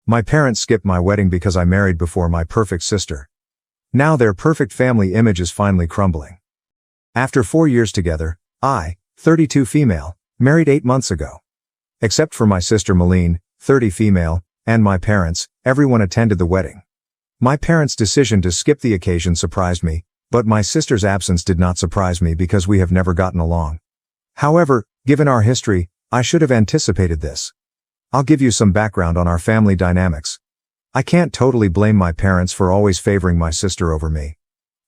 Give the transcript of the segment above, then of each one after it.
My parents skipped my wedding because I married before my perfect sister. Now their perfect family image is finally crumbling. After 4 years together, I, 32 female, married 8 months ago. Except for my sister Malene, 30 female, and my parents, everyone attended the wedding. My parents' decision to skip the occasion surprised me, but my sister's absence did not surprise me because we have never gotten along. However, given our history, I should have anticipated this. I'll give you some background on our family dynamics. I can't totally blame my parents for always favoring my sister over me.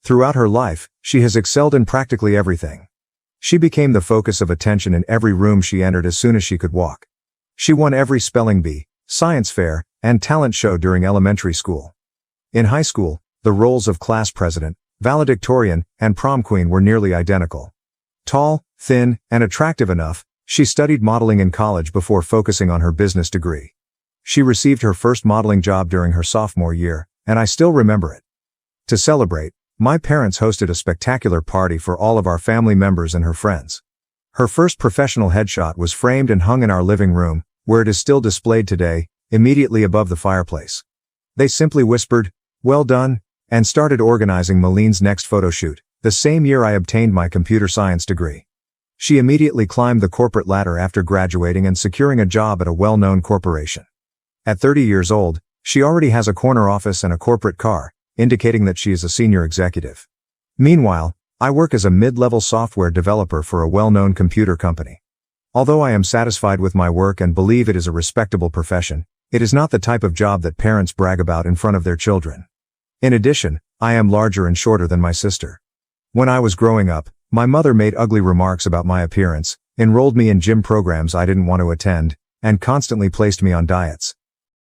Throughout her life, she has excelled in practically everything. She became the focus of attention in every room she entered as soon as she could walk. She won every spelling bee, science fair, and talent show during elementary school. In high school, the roles of class president, valedictorian, and prom queen were nearly identical. Tall, thin, and attractive enough, she studied modeling in college before focusing on her business degree. She received her first modeling job during her sophomore year, and I still remember it. To celebrate, my parents hosted a spectacular party for all of our family members and her friends. Her first professional headshot was framed and hung in our living room, where it is still displayed today, immediately above the fireplace. They simply whispered, "Well done," and started organizing Malene's next photo shoot, the same year I obtained my computer science degree. She immediately climbed the corporate ladder after graduating and securing a job at a well-known corporation. At 30 years old, she already has a corner office and a corporate car, indicating that she is a senior executive. Meanwhile, I work as a mid-level software developer for a well-known computer company. Although I am satisfied with my work and believe it is a respectable profession, it is not the type of job that parents brag about in front of their children. In addition, I am larger and shorter than my sister. When I was growing up, my mother made ugly remarks about my appearance, enrolled me in gym programs I didn't want to attend, and constantly placed me on diets.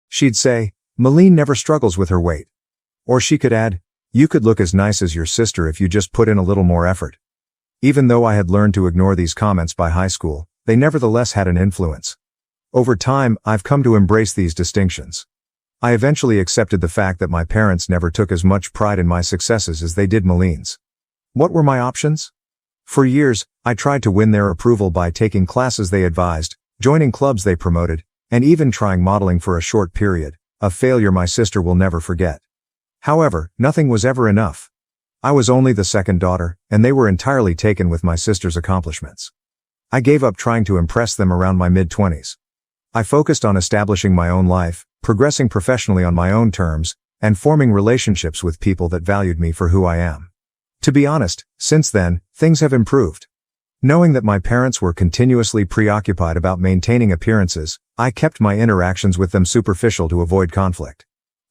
She'd say, "Malene never struggles with her weight." Or she could add, "You could look as nice as your sister if you just put in a little more effort." Even though I had learned to ignore these comments by high school, they nevertheless had an influence. Over time, I've come to embrace these distinctions. I eventually accepted the fact that my parents never took as much pride in my successes as they did Malene's. What were my options? For years, I tried to win their approval by taking classes they advised, joining clubs they promoted, and even trying modeling for a short period, a failure my sister will never forget. However, nothing was ever enough. I was only the second daughter, and they were entirely taken with my sister's accomplishments. I gave up trying to impress them around my mid-20s. I focused on establishing my own life, progressing professionally on my own terms, and forming relationships with people that valued me for who I am. To be honest, since then, things have improved. Knowing that my parents were continuously preoccupied about maintaining appearances, I kept my interactions with them superficial to avoid conflict.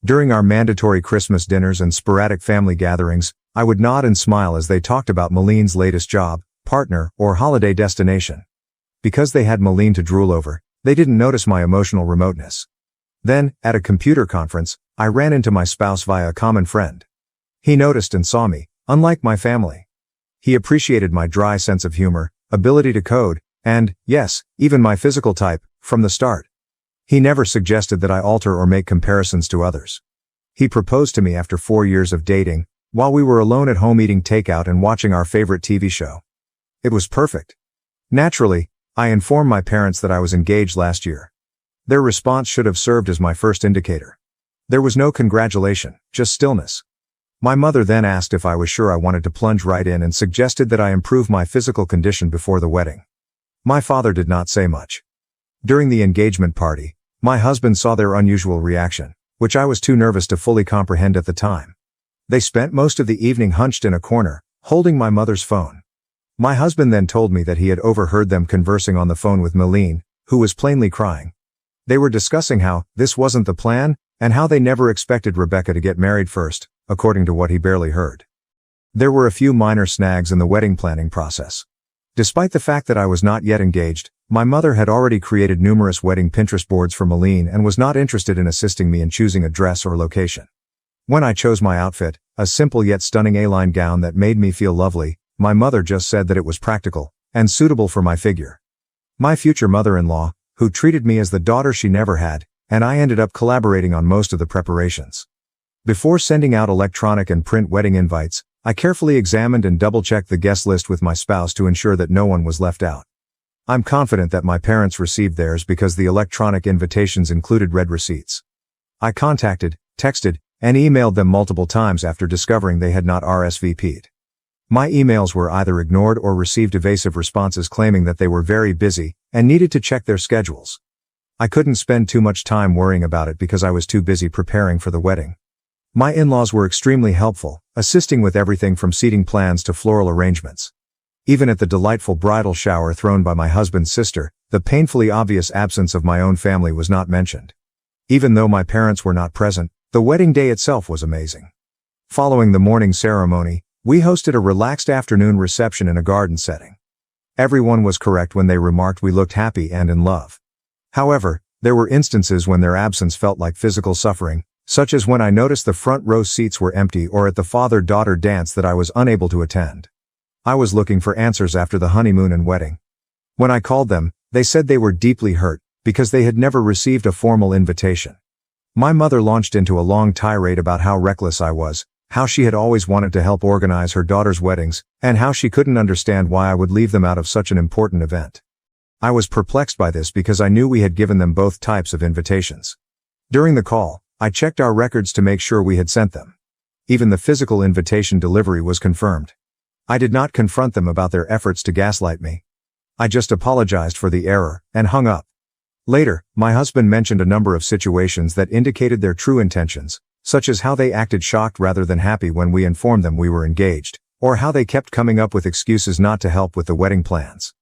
During our mandatory Christmas dinners and sporadic family gatherings, I would nod and smile as they talked about Malene's latest job, partner, or holiday destination. Because they had Malene to drool over, they didn't notice my emotional remoteness. Then, at a computer conference, I ran into my spouse via a common friend. He noticed and saw me, unlike my family. He appreciated my dry sense of humor, ability to code, and, yes, even my physical type, from the start. He never suggested that I alter or make comparisons to others. He proposed to me after 4 years of dating, while we were alone at home eating takeout and watching our favorite TV show. It was perfect. Naturally, I informed my parents that I was engaged last year. Their response should have served as my first indicator. There was no congratulation, just stillness. My mother then asked if I was sure I wanted to plunge right in and suggested that I improve my physical condition before the wedding. My father did not say much. During the engagement party, my husband saw their unusual reaction, which I was too nervous to fully comprehend at the time. They spent most of the evening hunched in a corner, holding my mother's phone. My husband then told me that he had overheard them conversing on the phone with Malene, who was plainly crying. They were discussing how this wasn't the plan, and how they never expected Rebecca to get married first, according to what he barely heard. There were a few minor snags in the wedding planning process. Despite the fact that I was not yet engaged, my mother had already created numerous wedding Pinterest boards for Malene and was not interested in assisting me in choosing a dress or location. When I chose my outfit, a simple yet stunning A-line gown that made me feel lovely, my mother just said that it was practical and suitable for my figure. My future mother-in-law, who treated me as the daughter she never had, and I ended up collaborating on most of the preparations. Before sending out electronic and print wedding invites, I carefully examined and double-checked the guest list with my spouse to ensure that no one was left out. I'm confident that my parents received theirs because the electronic invitations included red receipts. I contacted, texted, and emailed them multiple times after discovering they had not RSVP'd. My emails were either ignored or received evasive responses claiming that they were very busy and needed to check their schedules. I couldn't spend too much time worrying about it because I was too busy preparing for the wedding. My in-laws were extremely helpful, assisting with everything from seating plans to floral arrangements. Even at the delightful bridal shower thrown by my husband's sister, the painfully obvious absence of my own family was not mentioned. Even though my parents were not present, the wedding day itself was amazing. Following the morning ceremony, we hosted a relaxed afternoon reception in a garden setting. Everyone was correct when they remarked we looked happy and in love. However, there were instances when their absence felt like physical suffering, such as when I noticed the front row seats were empty or at the father-daughter dance that I was unable to attend. I was looking for answers after the honeymoon and wedding. When I called them, they said they were deeply hurt because they had never received a formal invitation. My mother launched into a long tirade about how reckless I was, how she had always wanted to help organize her daughter's weddings, and how she couldn't understand why I would leave them out of such an important event. I was perplexed by this because I knew we had given them both types of invitations. During the call, I checked our records to make sure we had sent them. Even the physical invitation delivery was confirmed. I did not confront them about their efforts to gaslight me. I just apologized for the error and hung up. Later, my husband mentioned a number of situations that indicated their true intentions, such as how they acted shocked rather than happy when we informed them we were engaged, or how they kept coming up with excuses not to help with the wedding plans.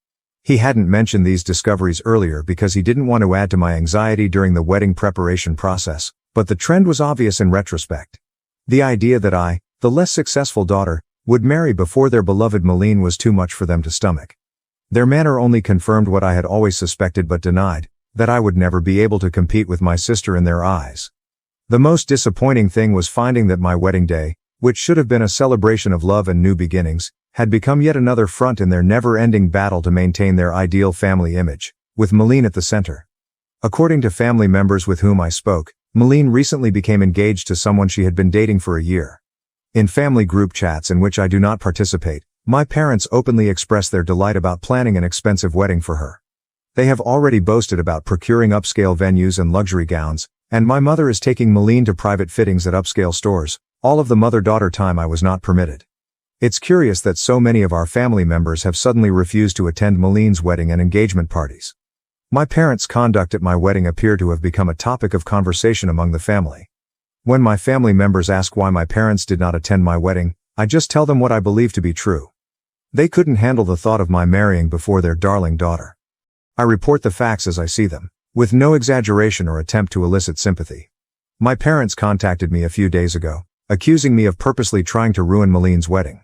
He hadn't mentioned these discoveries earlier because he didn't want to add to my anxiety during the wedding preparation process, but the trend was obvious in retrospect. The idea that I, the less successful daughter, would marry before their beloved Malene was too much for them to stomach. Their manner only confirmed what I had always suspected but denied, that I would never be able to compete with my sister in their eyes. The most disappointing thing was finding that my wedding day, which should have been a celebration of love and new beginnings, had become yet another front in their never-ending battle to maintain their ideal family image, with Malene at the center. According to family members with whom I spoke, Malene recently became engaged to someone she had been dating for a year. In family group chats in which I do not participate, my parents openly expressed their delight about planning an expensive wedding for her. They have already boasted about procuring upscale venues and luxury gowns, and my mother is taking Malene to private fittings at upscale stores, all of the mother-daughter time I was not permitted. It's curious that so many of our family members have suddenly refused to attend Malene's wedding and engagement parties. My parents' conduct at my wedding appear to have become a topic of conversation among the family. When my family members ask why my parents did not attend my wedding, I just tell them what I believe to be true. They couldn't handle the thought of my marrying before their darling daughter. I report the facts as I see them, with no exaggeration or attempt to elicit sympathy. My parents contacted me a few days ago, accusing me of purposely trying to ruin Malene's wedding.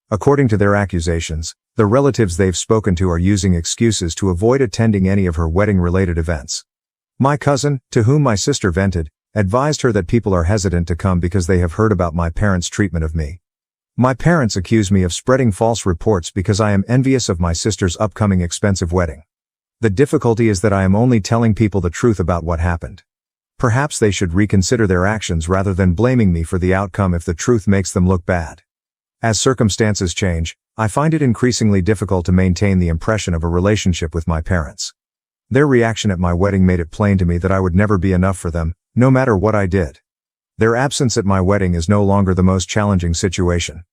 According to their accusations, the relatives they've spoken to are using excuses to avoid attending any of her wedding-related events. My cousin, to whom my sister vented, advised her that people are hesitant to come because they have heard about my parents' treatment of me. My parents accuse me of spreading false reports because I am envious of my sister's upcoming expensive wedding. The difficulty is that I am only telling people the truth about what happened. Perhaps they should reconsider their actions rather than blaming me for the outcome if the truth makes them look bad. As circumstances change, I find it increasingly difficult to maintain the impression of a relationship with my parents. Their reaction at my wedding made it plain to me that I would never be enough for them, no matter what I did. Their absence at my wedding is no longer the most challenging situation.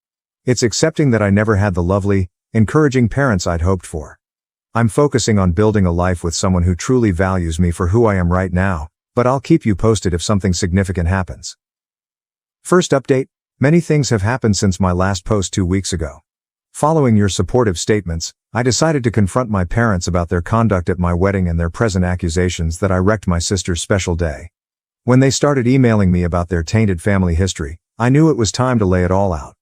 It's accepting that I never had the lovely, encouraging parents I'd hoped for. I'm focusing on building a life with someone who truly values me for who I am right now, but I'll keep you posted if something significant happens. First update: many things have happened since my last post 2 weeks ago. Following your supportive statements, I decided to confront my parents about their conduct at my wedding and their present accusations that I wrecked my sister's special day. When they started emailing me about their tainted family history, I knew it was time to lay it all out.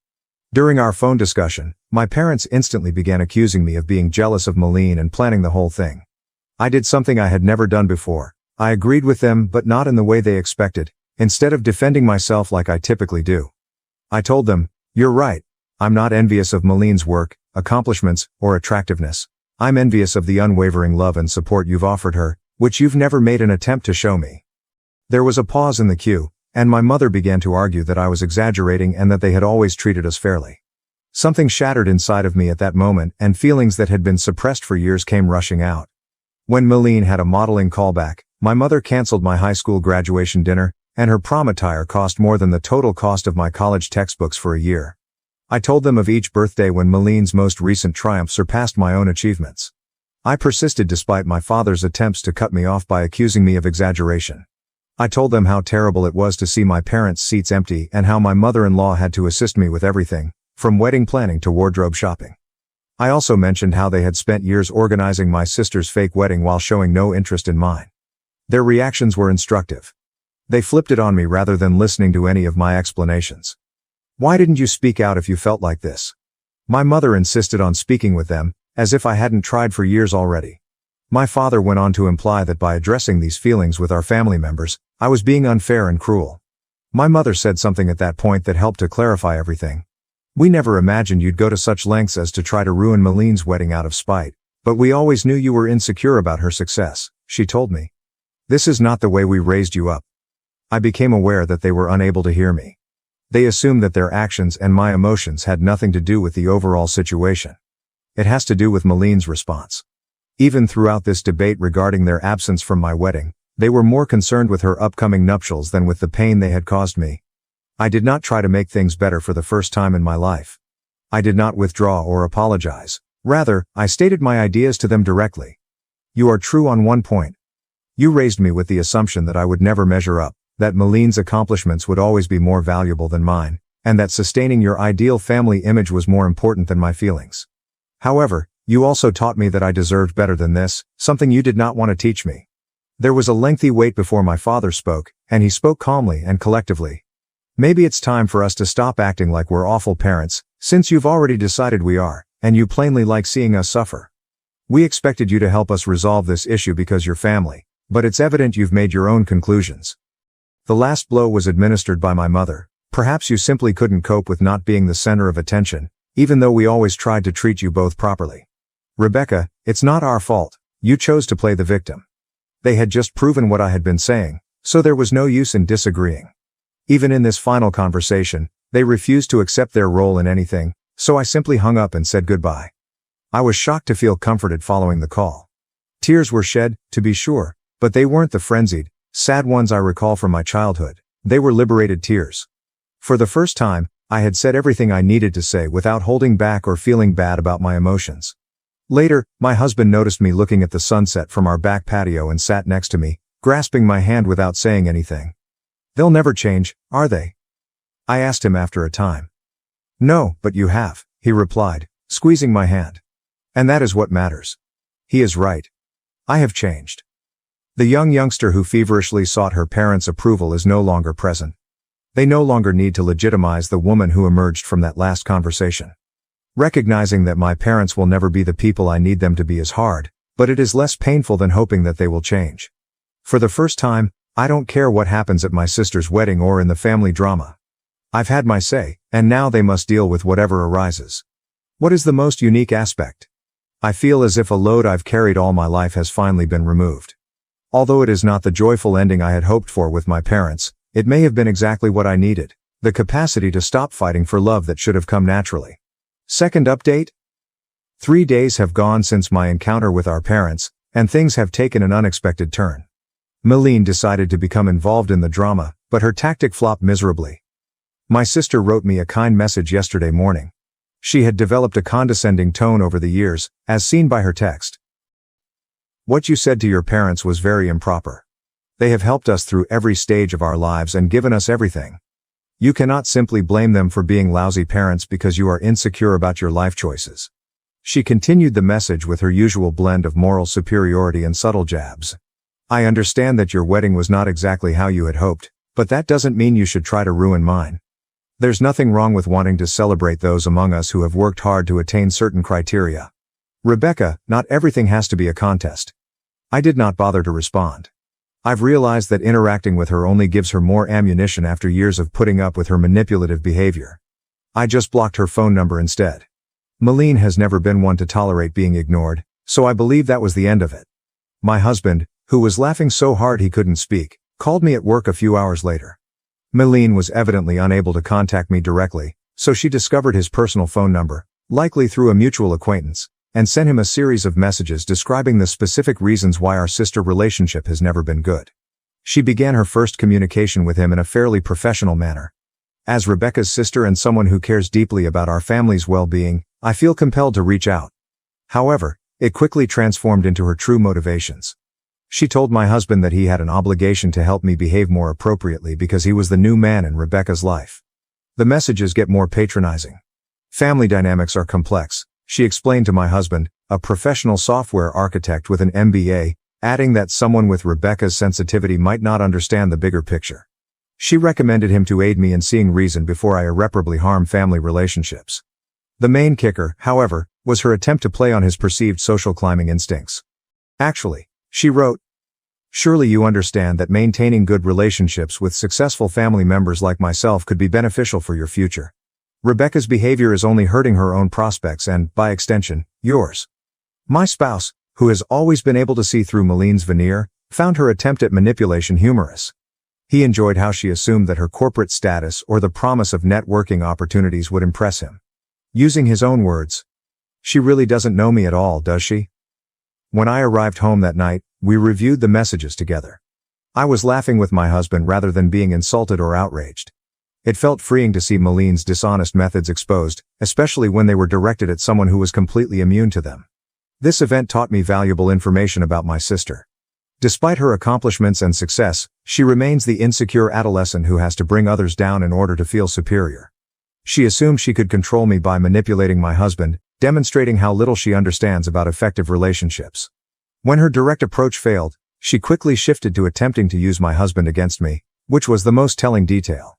During our phone discussion, my parents instantly began accusing me of being jealous of Malene and planning the whole thing. I did something I had never done before. I agreed with them, but not in the way they expected, instead of defending myself like I typically do. I told them, "You're right. I'm not envious of Malene's work, accomplishments, or attractiveness. I'm envious of the unwavering love and support you've offered her, which you've never made an attempt to show me." There was a pause in the queue, and my mother began to argue that I was exaggerating and that they had always treated us fairly. Something shattered inside of me at that moment, and feelings that had been suppressed for years came rushing out. When Malene had a modeling callback, my mother canceled my high school graduation dinner, and her prom attire cost more than the total cost of my college textbooks for a year. I told them of each birthday when Maline's most recent triumph surpassed my own achievements. I persisted despite my father's attempts to cut me off by accusing me of exaggeration. I told them how terrible it was to see my parents' seats empty and how my mother-in-law had to assist me with everything, from wedding planning to wardrobe shopping. I also mentioned how they had spent years organizing my sister's fake wedding while showing no interest in mine. Their reactions were instructive. They flipped it on me rather than listening to any of my explanations. "Why didn't you speak out if you felt like this?" My mother insisted on speaking with them, as if I hadn't tried for years already. My father went on to imply that by addressing these feelings with our family members, I was being unfair and cruel. My mother said something at that point that helped to clarify everything. "We never imagined you'd go to such lengths as to try to ruin Maline's wedding out of spite, but we always knew you were insecure about her success," she told me. "This is not the way we raised you up." I became aware that they were unable to hear me. They assumed that their actions and my emotions had nothing to do with the overall situation. It has to do with Maline's response. Even throughout this debate regarding their absence from my wedding, they were more concerned with her upcoming nuptials than with the pain they had caused me. I did not try to make things better for the first time in my life. I did not withdraw or apologize. Rather, I stated my ideas to them directly. "You are true on one point. You raised me with the assumption that I would never measure up, that Maline's accomplishments would always be more valuable than mine, and that sustaining your ideal family image was more important than my feelings. However, you also taught me that I deserved better than this, something you did not want to teach me." There was a lengthy wait before my father spoke, and he spoke calmly and collectively. "Maybe it's time for us to stop acting like we're awful parents, since you've already decided we are, and you plainly like seeing us suffer. We expected you to help us resolve this issue because you're family, but it's evident you've made your own conclusions." The last blow was administered by my mother. "Perhaps you simply couldn't cope with not being the center of attention, even though we always tried to treat you both properly. Rebecca, it's not our fault. You chose to play the victim." They had just proven what I had been saying, so there was no use in disagreeing. Even in this final conversation, they refused to accept their role in anything, so I simply hung up and said goodbye. I was shocked to feel comforted following the call. Tears were shed, to be sure, but they weren't the frenzied, sad ones I recall from my childhood. They were liberated tears. For the first time, I had said everything I needed to say without holding back or feeling bad about my emotions. Later, my husband noticed me looking at the sunset from our back patio and sat next to me, grasping my hand without saying anything. "They'll never change, are they?" I asked him after a time. "No, but you have," he replied, squeezing my hand. "And that is what matters." He is right. I have changed. The youngster who feverishly sought her parents' approval is no longer present. They no longer need to legitimize the woman who emerged from that last conversation. Recognizing that my parents will never be the people I need them to be is hard, but it is less painful than hoping that they will change. For the first time, I don't care what happens at my sister's wedding or in the family drama. I've had my say, and now they must deal with whatever arises. What is the most unique aspect? I feel as if a load I've carried all my life has finally been removed. Although it is not the joyful ending I had hoped for with my parents, it may have been exactly what I needed, the capacity to stop fighting for love that should have come naturally. Second update? 3 days have gone since my encounter with our parents, and things have taken an unexpected turn. Maline decided to become involved in the drama, but her tactic flopped miserably. My sister wrote me a kind message yesterday morning. She had developed a condescending tone over the years, as seen by her text. "What you said to your parents was very improper. They have helped us through every stage of our lives and given us everything. You cannot simply blame them for being lousy parents because you are insecure about your life choices." She continued the message with her usual blend of moral superiority and subtle jabs. "I understand that your wedding was not exactly how you had hoped, but that doesn't mean you should try to ruin mine. There's nothing wrong with wanting to celebrate those among us who have worked hard to attain certain criteria. Rebecca, not everything has to be a contest." I did not bother to respond. I've realized that interacting with her only gives her more ammunition after years of putting up with her manipulative behavior. I just blocked her phone number instead. Maline has never been one to tolerate being ignored, so I believe that was the end of it. My husband, who was laughing so hard he couldn't speak, called me at work a few hours later. Maline was evidently unable to contact me directly, so she discovered his personal phone number, likely through a mutual acquaintance, and sent him a series of messages describing the specific reasons why our sister relationship has never been good. She began her first communication with him in a fairly professional manner. As Rebecca's sister and someone who cares deeply about our family's well-being, I feel compelled to reach out. However, it quickly transformed into her true motivations. She told my husband that he had an obligation to help me behave more appropriately because he was the new man in Rebecca's life. The messages get more patronizing. Family dynamics are complex, she explained to my husband, a professional software architect with an MBA, adding that someone with Rebecca's sensitivity might not understand the bigger picture. She recommended him to aid me in seeing reason before I irreparably harm family relationships. The main kicker, however, was her attempt to play on his perceived social climbing instincts. Actually, she wrote, "Surely you understand that maintaining good relationships with successful family members like myself could be beneficial for your future. Rebecca's behavior is only hurting her own prospects and, by extension, yours." My spouse, who has always been able to see through Maline's veneer, found her attempt at manipulation humorous. He enjoyed how she assumed that her corporate status or the promise of networking opportunities would impress him. Using his own words, "She really doesn't know me at all, does she?" When I arrived home that night, we reviewed the messages together. I was laughing with my husband rather than being insulted or outraged. It felt freeing to see Maline's dishonest methods exposed, especially when they were directed at someone who was completely immune to them. This event taught me valuable information about my sister. Despite her accomplishments and success, she remains the insecure adolescent who has to bring others down in order to feel superior. She assumed she could control me by manipulating my husband, demonstrating how little she understands about effective relationships. When her direct approach failed, she quickly shifted to attempting to use my husband against me, which was the most telling detail.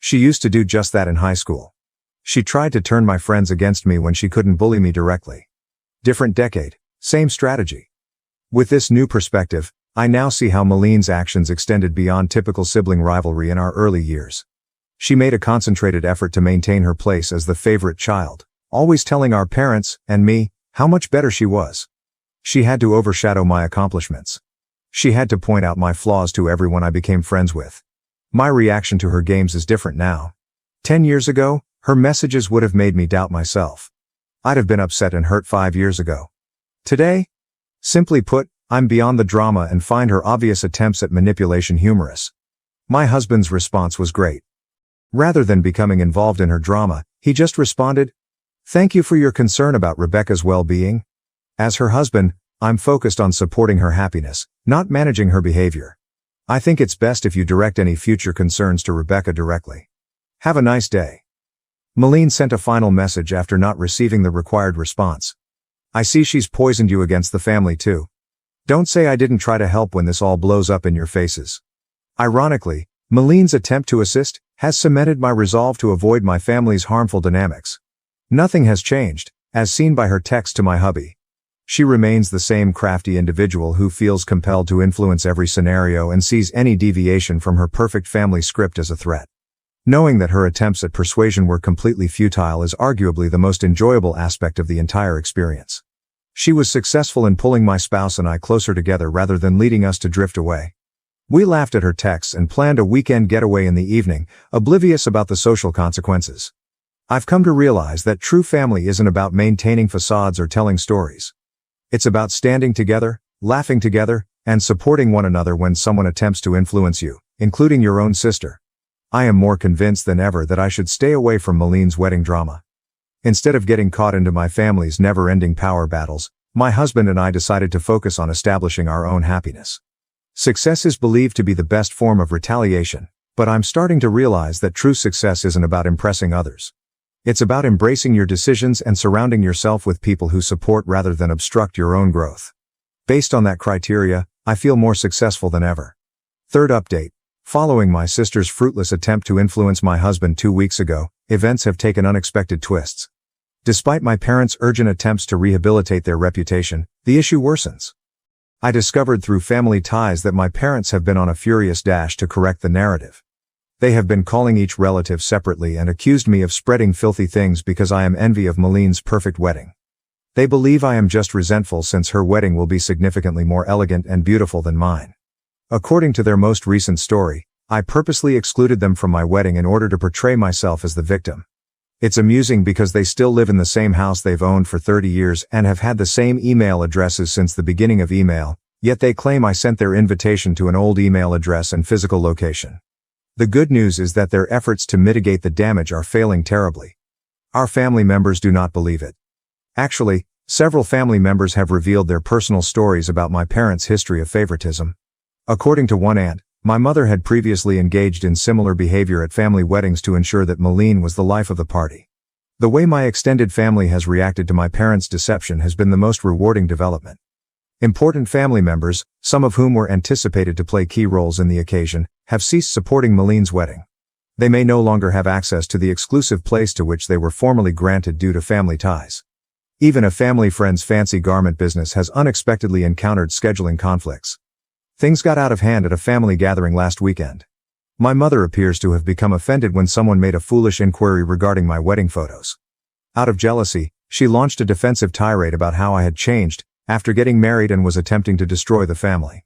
She used to do just that in high school. She tried to turn my friends against me when she couldn't bully me directly. Different decade, same strategy. With this new perspective, I now see how Maline's actions extended beyond typical sibling rivalry in our early years. She made a concentrated effort to maintain her place as the favorite child, always telling our parents, and me, how much better she was. She had to overshadow my accomplishments. She had to point out my flaws to everyone I became friends with. My reaction to her games is different now. 10 years ago, her messages would have made me doubt myself. I'd have been upset and hurt 5 years ago. Today, simply put, I'm beyond the drama and find her obvious attempts at manipulation humorous. My husband's response was great. Rather than becoming involved in her drama, he just responded, "Thank you for your concern about Rebecca's well-being." As her husband, I'm focused on supporting her happiness, not managing her behavior. I think it's best if you direct any future concerns to Rebecca directly. Have a nice day. Maline sent a final message after not receiving the required response. I see she's poisoned you against the family too. Don't say I didn't try to help when this all blows up in your faces. Ironically, Maline's attempt to assist has cemented my resolve to avoid my family's harmful dynamics. Nothing has changed, as seen by her text to my hubby. She remains the same crafty individual who feels compelled to influence every scenario and sees any deviation from her perfect family script as a threat. Knowing that her attempts at persuasion were completely futile is arguably the most enjoyable aspect of the entire experience. She was successful in pulling my spouse and I closer together rather than leading us to drift away. We laughed at her texts and planned a weekend getaway in the evening, oblivious about the social consequences. I've come to realize that true family isn't about maintaining facades or telling stories. It's about standing together, laughing together, and supporting one another when someone attempts to influence you, including your own sister. I am more convinced than ever that I should stay away from Maline's wedding drama. Instead of getting caught into my family's never-ending power battles, my husband and I decided to focus on establishing our own happiness. Success is believed to be the best form of retaliation, but I'm starting to realize that true success isn't about impressing others. It's about embracing your decisions and surrounding yourself with people who support rather than obstruct your own growth. Based on that criteria, I feel more successful than ever. Third update. Following my sister's fruitless attempt to influence my husband 2 weeks ago, events have taken unexpected twists. Despite my parents' urgent attempts to rehabilitate their reputation, the issue worsens. I discovered through family ties that my parents have been on a furious dash to correct the narrative. They have been calling each relative separately and accused me of spreading filthy things because I am envy of Maline's perfect wedding. They believe I am just resentful since her wedding will be significantly more elegant and beautiful than mine. According to their most recent story, I purposely excluded them from my wedding in order to portray myself as the victim. It's amusing because they still live in the same house they've owned for 30 years and have had the same email addresses since the beginning of email, Yet they claim I sent their invitation to an old email address and physical location. The good news is that their efforts to mitigate the damage are failing terribly. Our family members do not believe it. Actually, several family members have revealed their personal stories about my parents' history of favoritism. According to one aunt, my mother had previously engaged in similar behavior at family weddings to ensure that Malene was the life of the party. The way my extended family has reacted to my parents' deception has been the most rewarding development. Important family members, some of whom were anticipated to play key roles in the occasion, have ceased supporting Malene's wedding. They may no longer have access to the exclusive place to which they were formerly granted due to family ties. Even a family friend's fancy garment business has unexpectedly encountered scheduling conflicts. Things got out of hand at a family gathering last weekend. My mother appears to have become offended when someone made a foolish inquiry regarding my wedding photos. Out of jealousy, she launched a defensive tirade about how I had changed after getting married and was attempting to destroy the family.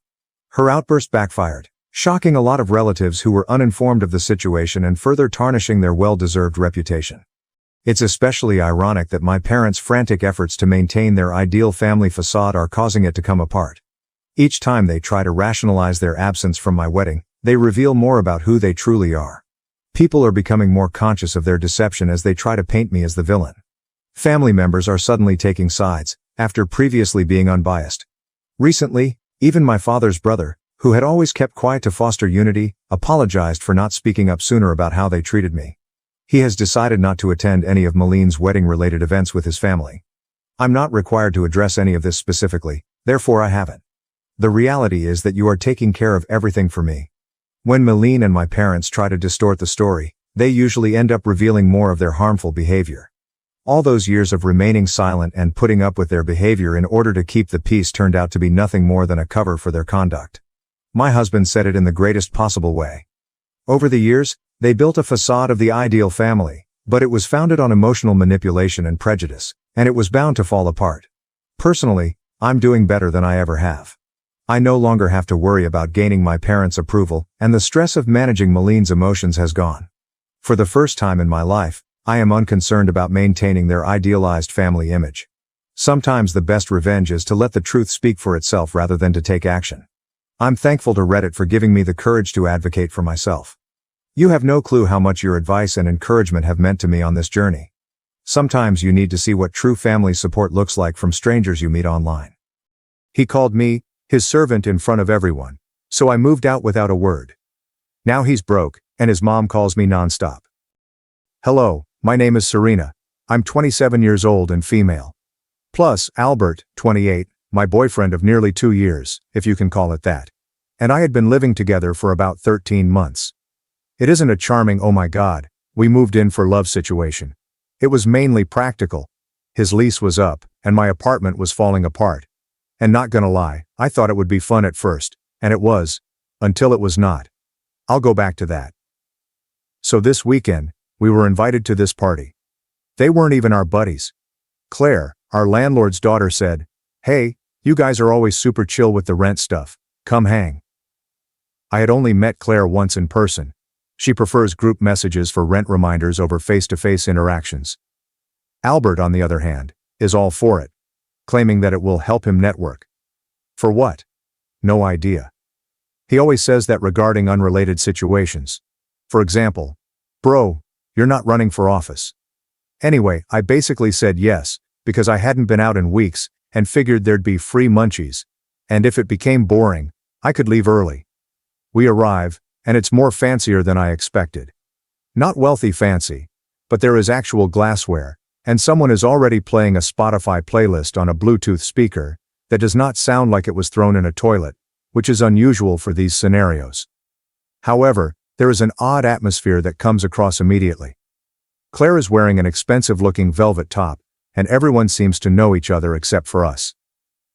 Her outburst backfired, shocking a lot of relatives who were uninformed of the situation and further tarnishing their well-deserved reputation. It's especially ironic that my parents' frantic efforts to maintain their ideal family facade are causing it to come apart. Each time they try to rationalize their absence from my wedding, they reveal more about who they truly are. People are becoming more conscious of their deception as they try to paint me as the villain. Family members are suddenly taking sides, after previously being unbiased. Recently, even my father's brother, who had always kept quiet to foster unity, apologized for not speaking up sooner about how they treated me. He has decided not to attend any of Malene's wedding-related events with his family. I'm not required to address any of this specifically, therefore I haven't. The reality is that you are taking care of everything for me. When Malene and my parents try to distort the story, they usually end up revealing more of their harmful behavior. All those years of remaining silent and putting up with their behavior in order to keep the peace turned out to be nothing more than a cover for their conduct. My husband said it in the greatest possible way. Over the years, they built a facade of the ideal family, but it was founded on emotional manipulation and prejudice, and it was bound to fall apart. Personally, I'm doing better than I ever have. I no longer have to worry about gaining my parents' approval, and the stress of managing Malene's emotions has gone. For the first time in my life, I am unconcerned about maintaining their idealized family image. Sometimes the best revenge is to let the truth speak for itself rather than to take action. I'm thankful to Reddit for giving me the courage to advocate for myself. You have no clue how much your advice and encouragement have meant to me on this journey. Sometimes you need to see what true family support looks like from strangers you meet online. He called me his servant in front of everyone, so I moved out without a word. Now he's broke, and his mom calls me nonstop. Hello, my name is Serena. I'm 27 years old and female. Plus, Albert, 28, my boyfriend of nearly 2 years, if you can call it that. And I had been living together for about 13 months. It isn't a charming oh my god, we moved in for love situation. It was mainly practical. His lease was up, and my apartment was falling apart. And not gonna lie, I thought it would be fun at first, and it was, until it was not. I'll go back to that. So this weekend, we were invited to this party. They weren't even our buddies. Claire, our landlord's daughter, said, "Hey, you guys are always super chill with the rent stuff, come hang." I had only met Claire once in person. She prefers group messages for rent reminders over face-to-face interactions. Albert, on the other hand, is all for it, claiming that it will help him network. For what? No idea. He always says that regarding unrelated situations. For example, "Bro, you're not running for office." Anyway, I basically said yes, because I hadn't been out in weeks, and figured there'd be free munchies, and if it became boring, I could leave early. We arrive, and it's more fancier than I expected. Not wealthy fancy, but there is actual glassware, and someone is already playing a Spotify playlist on a Bluetooth speaker that does not sound like it was thrown in a toilet, which is unusual for these scenarios. However, there is an odd atmosphere that comes across immediately. Claire is wearing an expensive-looking velvet top, and everyone seems to know each other except for us.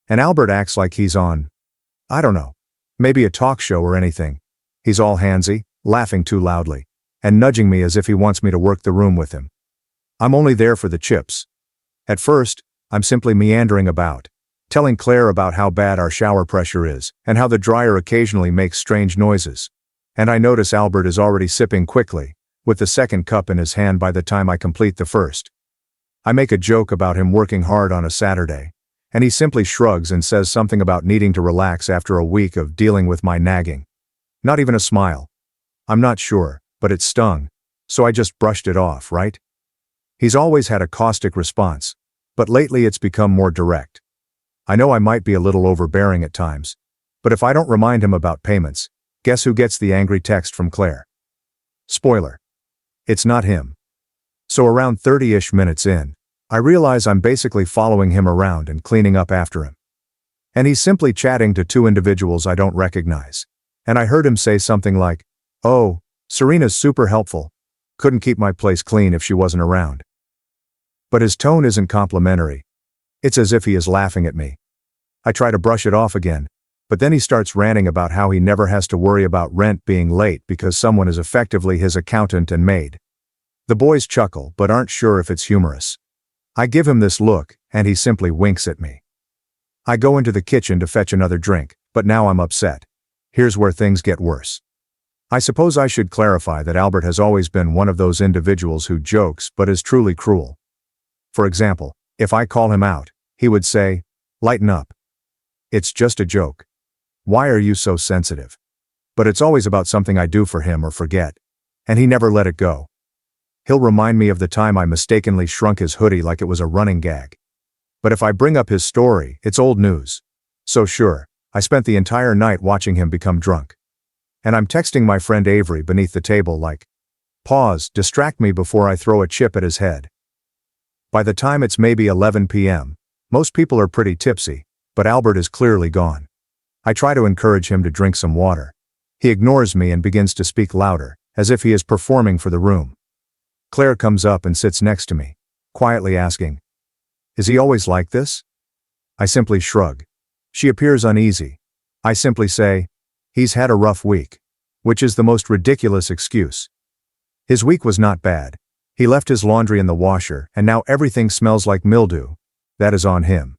And Albert acts like he's on, I don't know, maybe a talk show or anything. He's all handsy, laughing too loudly, and nudging me as if he wants me to work the room with him. I'm only there for the chips. At first, I'm simply meandering about, telling Claire about how bad our shower pressure is, and how the dryer occasionally makes strange noises. And I notice Albert is already sipping quickly, with the second cup in his hand by the time I complete the first. I make a joke about him working hard on a Saturday, And he simply shrugs and says something about needing to relax after a week of dealing with my nagging. Not even a smile. I'm not sure, but it stung, so I just brushed it off, right? He's always had a caustic response, but lately it's become more direct. I know I might be a little overbearing at times, but if I don't remind him about payments, guess who gets the angry text from Claire? Spoiler. It's not him. So around 30-ish minutes in, I realize I'm basically following him around and cleaning up after him. And he's simply chatting to two individuals I don't recognize. And I heard him say something like, "Oh, Serena's super helpful. Couldn't keep my place clean if she wasn't around." But his tone isn't complimentary. It's as if he is laughing at me. I try to brush it off again, but then he starts ranting about how he never has to worry about rent being late because someone is effectively his accountant and maid. The boys chuckle but aren't sure if it's humorous. I give him this look, and he simply winks at me. I go into the kitchen to fetch another drink, but now I'm upset. Here's where things get worse. I suppose I should clarify that Albert has always been one of those individuals who jokes but is truly cruel. For example, if I call him out, he would say, "Lighten up. It's just a joke. Why are you so sensitive?" But it's always about something I do for him or forget, and he never let it go. He'll remind me of the time I mistakenly shrunk his hoodie like it was a running gag. But if I bring up his story, it's old news. So sure, I spent the entire night watching him become drunk. And I'm texting my friend Avery beneath the table like, "Pause, distract me before I throw a chip at his head." By the time it's maybe 11 p.m., most people are pretty tipsy, but Albert is clearly gone. I try to encourage him to drink some water. He ignores me and begins to speak louder, as if he is performing for the room. Claire comes up and sits next to me, quietly asking, "Is he always like this?" I simply shrug. She appears uneasy. I simply say, "He's had a rough week," which is the most ridiculous excuse. His week was not bad. He left his laundry in the washer, and now everything smells like mildew. That is on him.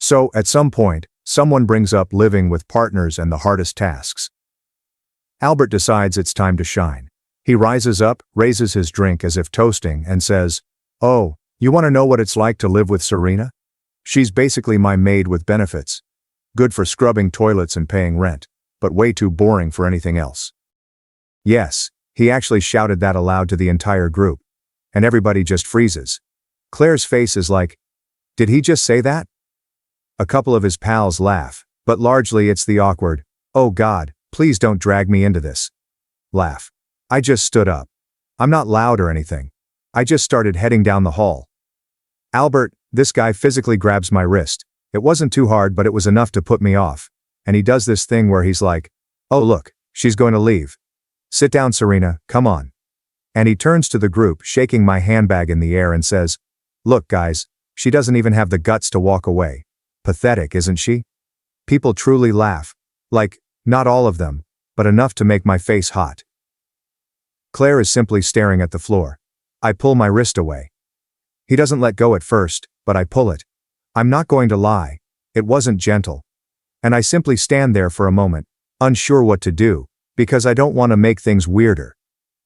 So, at some point, someone brings up living with partners and the hardest tasks. Albert decides it's time to shine. He rises up, raises his drink as if toasting, and says, "Oh, you want to know what it's like to live with Serena? She's basically my maid with benefits. Good for scrubbing toilets and paying rent, but way too boring for anything else." Yes, he actually shouted that aloud to the entire group. And everybody just freezes. Claire's face is like, "Did he just say that?" A couple of his pals laugh, but largely it's the awkward, "Oh God, please don't drag me into this" laugh. I just stood up. I'm not loud or anything. I just started heading down the hall. Albert, this guy physically grabs my wrist. It wasn't too hard, but it was enough to put me off. And he does this thing where he's like, "Oh look, she's going to leave. Sit down, Serena, come on." And he turns to the group, shaking my handbag in the air and says, "Look guys, she doesn't even have the guts to walk away. Pathetic, isn't she?" People truly laugh. Like, not all of them, but enough to make my face hot. Claire is simply staring at the floor. I pull my wrist away. He doesn't let go at first, but I pull it. I'm not going to lie. It wasn't gentle. And I simply stand there for a moment, unsure what to do, because I don't want to make things weirder.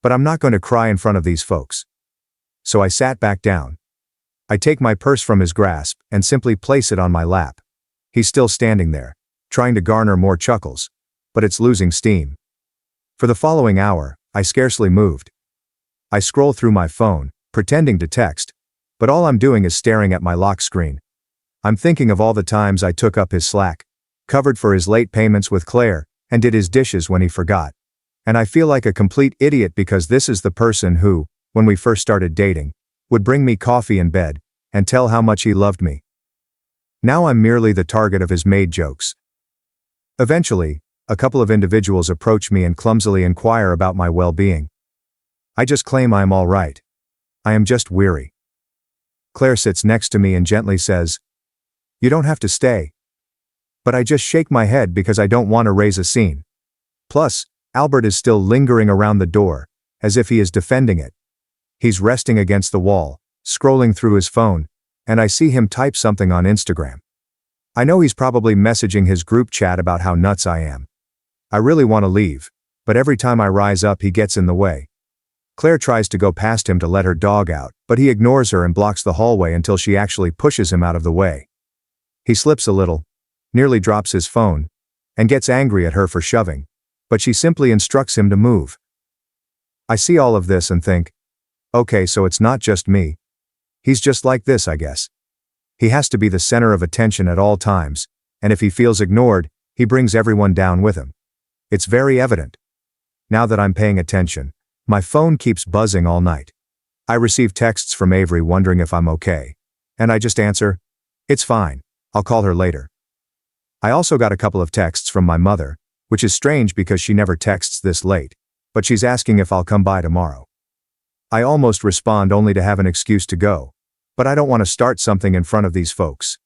But I'm not going to cry in front of these folks. So I sat back down. I take my purse from his grasp and simply place it on my lap. He's still standing there, trying to garner more chuckles, but it's losing steam. For the following hour, I scarcely moved. I scroll through my phone, pretending to text, but all I'm doing is staring at my lock screen. I'm thinking of all the times I took up his slack, covered for his late payments with Claire, and did his dishes when he forgot. And I feel like a complete idiot because this is the person who, when we first started dating, would bring me coffee in bed, and tell how much he loved me. Now I'm merely the target of his maid jokes. Eventually, a couple of individuals approach me and clumsily inquire about my well-being. I just claim I am all right. I am just weary. Claire sits next to me and gently says, "You don't have to stay." But I just shake my head because I don't want to raise a scene. Plus, Albert is still lingering around the door, as if he is defending it. He's resting against the wall, scrolling through his phone, and I see him type something on Instagram. I know he's probably messaging his group chat about how nuts I am. I really want to leave, but every time I rise up he gets in the way. Claire tries to go past him to let her dog out, but he ignores her and blocks the hallway until she actually pushes him out of the way. He slips a little, nearly drops his phone, and gets angry at her for shoving, but she simply instructs him to move. I see all of this and think, okay, so it's not just me. He's just like this, I guess. He has to be the center of attention at all times, and if he feels ignored, he brings everyone down with him. It's very evident. Now that I'm paying attention, my phone keeps buzzing all night. I receive texts from Avery wondering if I'm okay, and I just answer, "It's fine, I'll call her later." I also got a couple of texts from my mother, which is strange because she never texts this late, but she's asking if I'll come by tomorrow. I almost respond only to have an excuse to go, but I don't want to start something in front of these folks.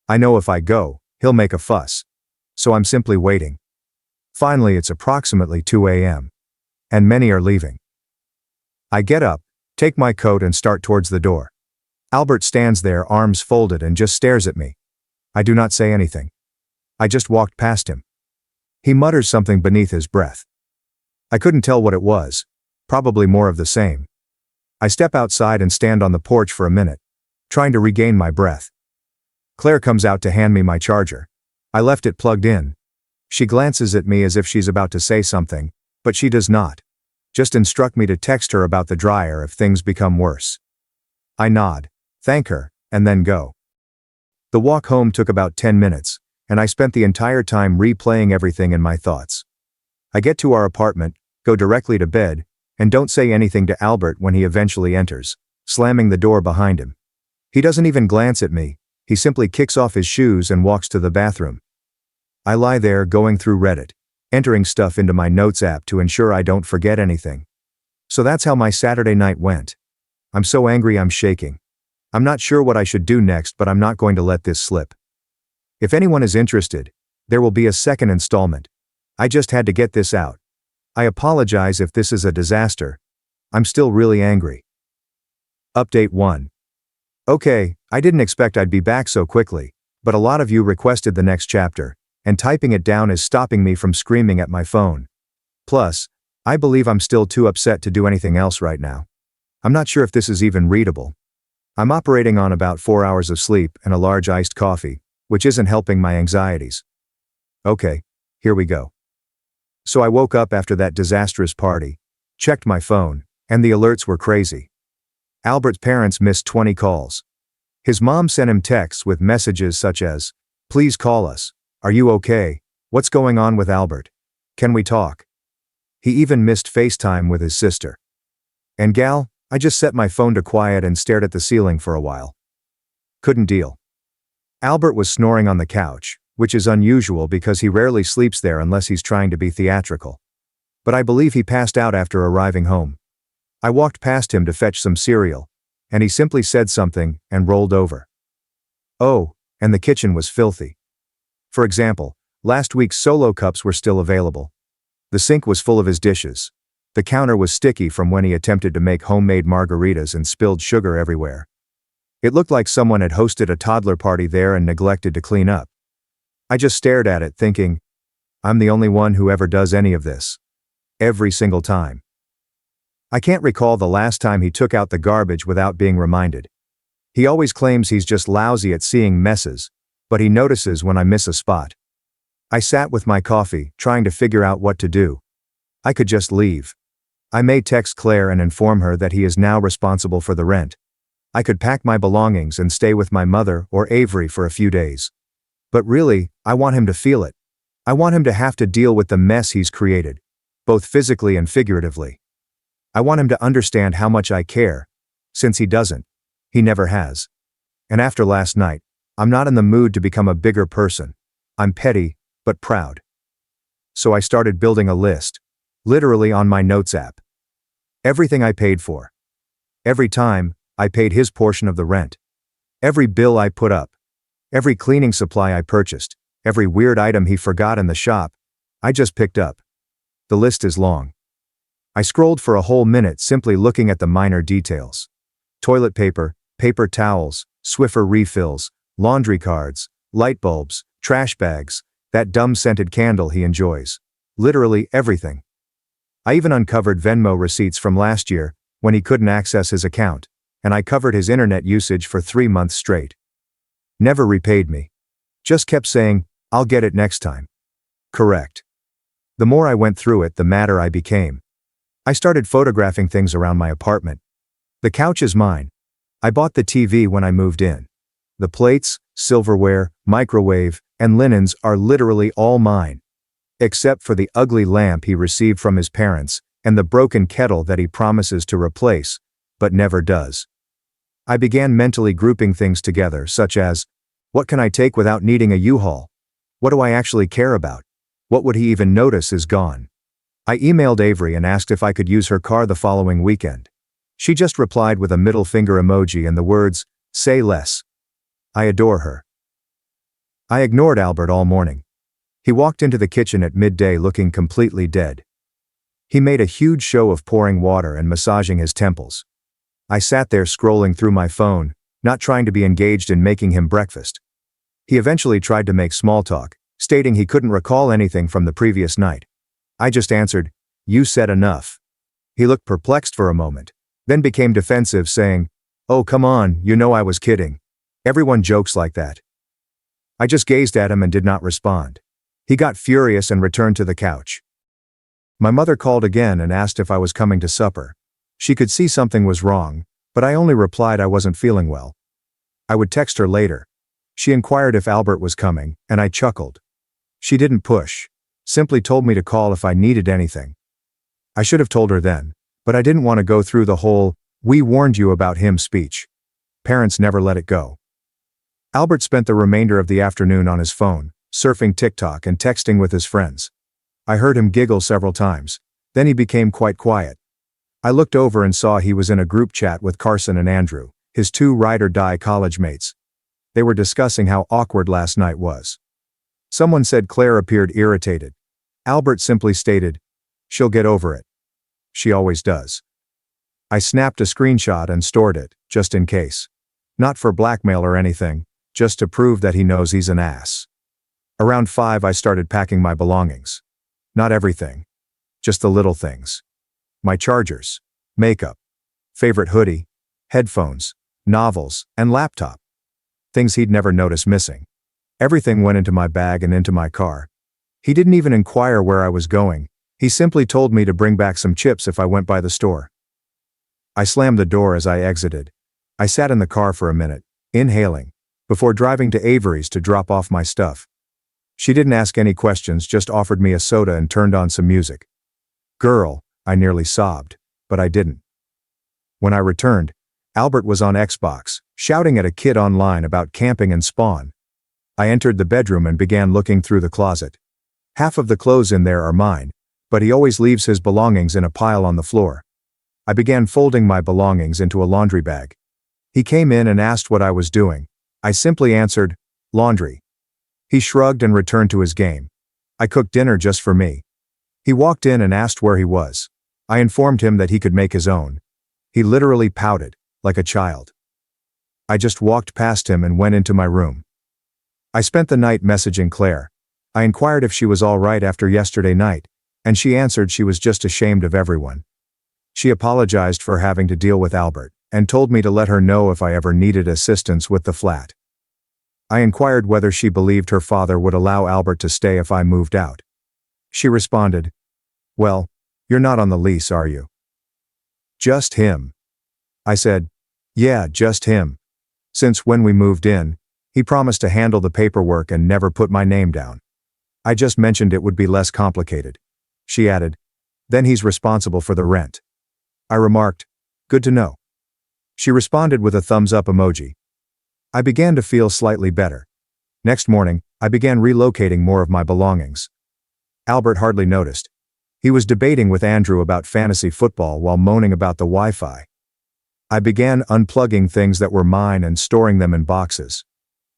I know if I go, he'll make a fuss, so I'm simply waiting. Finally, it's approximately 2 a.m., and many are leaving. I get up, take my coat and start towards the door. Albert stands there, arms folded, and just stares at me. I do not say anything. I just walked past him. He mutters something beneath his breath. I couldn't tell what it was, probably more of the same. I step outside and stand on the porch for a minute, trying to regain my breath. Claire comes out to hand me my charger. I left it plugged in. She glances at me as if she's about to say something, but she does not. Just instruct me to text her about the dryer if things become worse. I nod, thank her, and then go. The walk home took about 10 minutes, and I spent the entire time replaying everything in my thoughts. I get to our apartment, go directly to bed, and don't say anything to Albert when he eventually enters, slamming the door behind him. He doesn't even glance at me, he simply kicks off his shoes and walks to the bathroom. I lie there going through Reddit, entering stuff into my notes app to ensure I don't forget anything. So that's how my Saturday night went. I'm so angry I'm shaking. I'm not sure what I should do next, but I'm not going to let this slip. If anyone is interested, there will be a second installment. I just had to get this out. I apologize if this is a disaster. I'm still really angry. Update 1. Okay, I didn't expect I'd be back so quickly, but a lot of you requested the next chapter, and typing it down is stopping me from screaming at my phone. Plus, I believe I'm still too upset to do anything else right now. I'm not sure if this is even readable. I'm operating on about 4 hours of sleep and a large iced coffee, which isn't helping my anxieties. Okay, here we go. So I woke up after that disastrous party, checked my phone, and the alerts were crazy. Albert's parents missed 20 calls. His mom sent him texts with messages such as, "Please call us. Are you okay? What's going on with Albert? Can we talk?" He even missed FaceTime with his sister. And gal, I just set my phone to quiet and stared at the ceiling for a while. Couldn't deal. Albert was snoring on the couch, which is unusual because he rarely sleeps there unless he's trying to be theatrical. But I believe he passed out after arriving home. I walked past him to fetch some cereal, and he simply said something and rolled over. Oh, and the kitchen was filthy. For example, last week's Solo cups were still available. The sink was full of his dishes. The counter was sticky from when he attempted to make homemade margaritas and spilled sugar everywhere. It looked like someone had hosted a toddler party there and neglected to clean up. I just stared at it thinking, I'm the only one who ever does any of this. Every single time. I can't recall the last time he took out the garbage without being reminded. He always claims he's just lousy at seeing messes, but he notices when I miss a spot. I sat with my coffee, trying to figure out what to do. I could just leave. I may text Claire and inform her that he is now responsible for the rent. I could pack my belongings and stay with my mother or Avery for a few days. But really, I want him to feel it. I want him to have to deal with the mess he's created, both physically and figuratively. I want him to understand how much I care, since he doesn't. He never has. And after last night, I'm not in the mood to become a bigger person. I'm petty, but proud. So I started building a list, literally on my notes app. Everything I paid for. Every time, I paid his portion of the rent. Every bill I put up. Every cleaning supply I purchased. Every weird item he forgot in the shop, I just picked up. The list is long. I scrolled for a whole minute simply looking at the minor details. Toilet paper, paper towels, Swiffer refills, laundry cards, light bulbs, trash bags, that dumb scented candle he enjoys. Literally everything. I even uncovered Venmo receipts from last year, when he couldn't access his account, and I covered his internet usage for 3 months straight. Never repaid me. Just kept saying, "I'll get it next time." Correct. The more I went through it, the madder I became. I started photographing things around my apartment. The couch is mine. I bought the TV when I moved in. The plates, silverware, microwave, and linens are literally all mine. Except for the ugly lamp he received from his parents, and the broken kettle that he promises to replace, but never does. I began mentally grouping things together, such as, what can I take without needing a U-Haul? What do I actually care about? What would he even notice is gone? I emailed Avery and asked if I could use her car the following weekend. She just replied with a middle finger emoji and the words, "Say less." I adore her. I ignored Albert all morning. He walked into the kitchen at midday looking completely dead. He made a huge show of pouring water and massaging his temples. I sat there scrolling through my phone, not trying to be engaged in making him breakfast. He eventually tried to make small talk, stating he couldn't recall anything from the previous night. I just answered, "You said enough." He looked perplexed for a moment, then became defensive, saying, "Oh, come on, you know I was kidding. Everyone jokes like that." I just gazed at him and did not respond. He got furious and returned to the couch. My mother called again and asked if I was coming to supper. She could see something was wrong, but I only replied I wasn't feeling well. I would text her later. She inquired if Albert was coming, and I chuckled. She didn't push, simply told me to call if I needed anything. I should have told her then, but I didn't want to go through the whole, "we warned you about him" speech. Parents never let it go. Albert spent the remainder of the afternoon on his phone, surfing TikTok and texting with his friends. I heard him giggle several times, then he became quite quiet. I looked over and saw he was in a group chat with Carson and Andrew, his two ride-or-die college mates. They were discussing how awkward last night was. Someone said Claire appeared irritated. Albert simply stated, "She'll get over it. She always does." I snapped a screenshot and stored it, just in case. Not for blackmail or anything, just to prove that he knows he's an ass. Around 5 I started packing my belongings. Not everything. Just the little things. My chargers, makeup, favorite hoodie, headphones, novels, and laptop. Things he'd never notice missing. Everything went into my bag and into my car. He didn't even inquire where I was going. He simply told me to bring back some chips if I went by the store. I slammed the door as I exited. I sat in the car for a minute, inhaling, before driving to Avery's to drop off my stuff. She didn't ask any questions, just offered me a soda and turned on some music. "Girl," I nearly sobbed, but I didn't. When I returned, Albert was on Xbox, shouting at a kid online about camping and Spawn. I entered the bedroom and began looking through the closet. Half of the clothes in there are mine, but he always leaves his belongings in a pile on the floor. I began folding my belongings into a laundry bag. He came in and asked what I was doing. I simply answered, "Laundry." He shrugged and returned to his game. I cooked dinner just for me. He walked in and asked where he was. I informed him that he could make his own. He literally pouted, like a child. I just walked past him and went into my room. I spent the night messaging Claire. I inquired if she was all right after yesterday night, and she answered she was just ashamed of everyone. She apologized for having to deal with Albert, and told me to let her know if I ever needed assistance with the flat. I inquired whether she believed her father would allow Albert to stay if I moved out. She responded, "Well, you're not on the lease, are you?" "Just him." I said, "Yeah, just him. Since when we moved in, he promised to handle the paperwork and never put my name down. I just mentioned it would be less complicated." She added, "Then he's responsible for the rent." I remarked, "Good to know." She responded with a thumbs up emoji. I began to feel slightly better. Next morning, I began relocating more of my belongings. Albert hardly noticed. He was debating with Andrew about fantasy football while moaning about the Wi-Fi. I began unplugging things that were mine and storing them in boxes.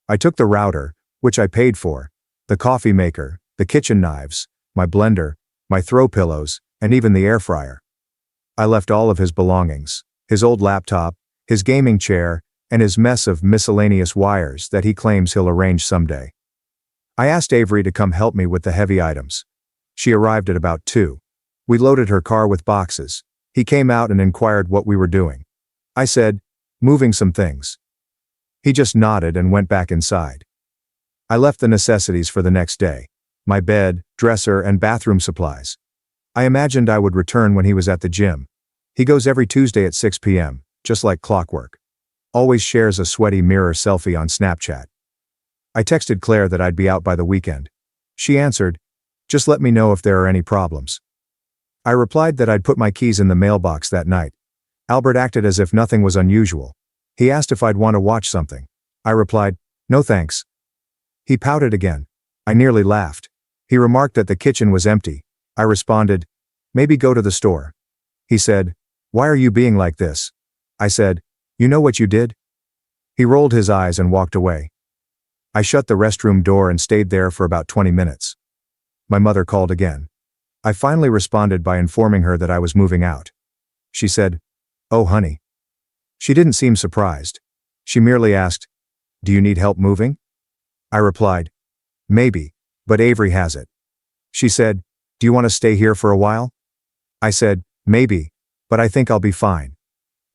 I took the router, which I paid for, the coffee maker, the kitchen knives, my blender, my throw pillows, and even the air fryer. I left all of his belongings, his old laptop, his gaming chair, and his mess of miscellaneous wires that he claims he'll arrange someday. I asked Avery to come help me with the heavy items. She arrived at about 2. We loaded her car with boxes. He came out and inquired what we were doing. I said, "Moving some things." He just nodded and went back inside. I left the necessities for the next day. My bed, dresser, and bathroom supplies. I imagined I would return when he was at the gym. He goes every Tuesday at 6 p.m., just like clockwork. Always shares a sweaty mirror selfie on Snapchat. I texted Claire that I'd be out by the weekend. She answered, "Just let me know if there are any problems." I replied that I'd put my keys in the mailbox that night. Albert acted as if nothing was unusual. He asked if I'd want to watch something. I replied, "No thanks." He pouted again. I nearly laughed. He remarked that the kitchen was empty. I responded, "Maybe go to the store." He said, "Why are you being like this?" I said, "You know what you did?" He rolled his eyes and walked away. I shut the restroom door and stayed there for about 20 minutes. My mother called again. I finally responded by informing her that I was moving out. She said, "Oh, honey." She didn't seem surprised. She merely asked, "Do you need help moving?" I replied, "Maybe, but Avery has it." She said, "Do you want to stay here for a while?" I said, "Maybe, but I think I'll be fine."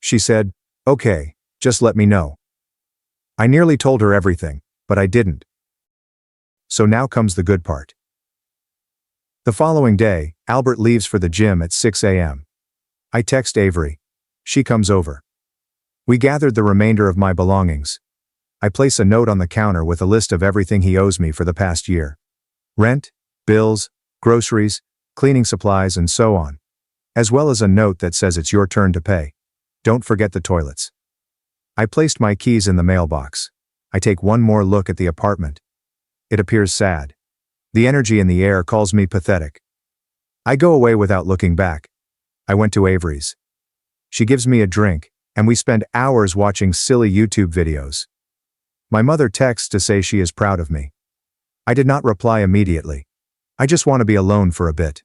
She said, "Okay, just let me know." I nearly told her everything, but I didn't. So now comes the good part. The following day, Albert leaves for the gym at 6 a.m. I text Avery. She comes over. We gathered the remainder of my belongings. I place a note on the counter with a list of everything he owes me for the past year. Rent, bills, groceries, cleaning supplies, and so on. As well as a note that says it's your turn to pay. Don't forget the toilets. I placed my keys in the mailbox. I take one more look at the apartment. It appears sad. The energy in the air calls me pathetic. I go away without looking back. I went to Avery's. She gives me a drink, and we spend hours watching silly YouTube videos. My mother texts to say she is proud of me. I did not reply immediately. I just want to be alone for a bit.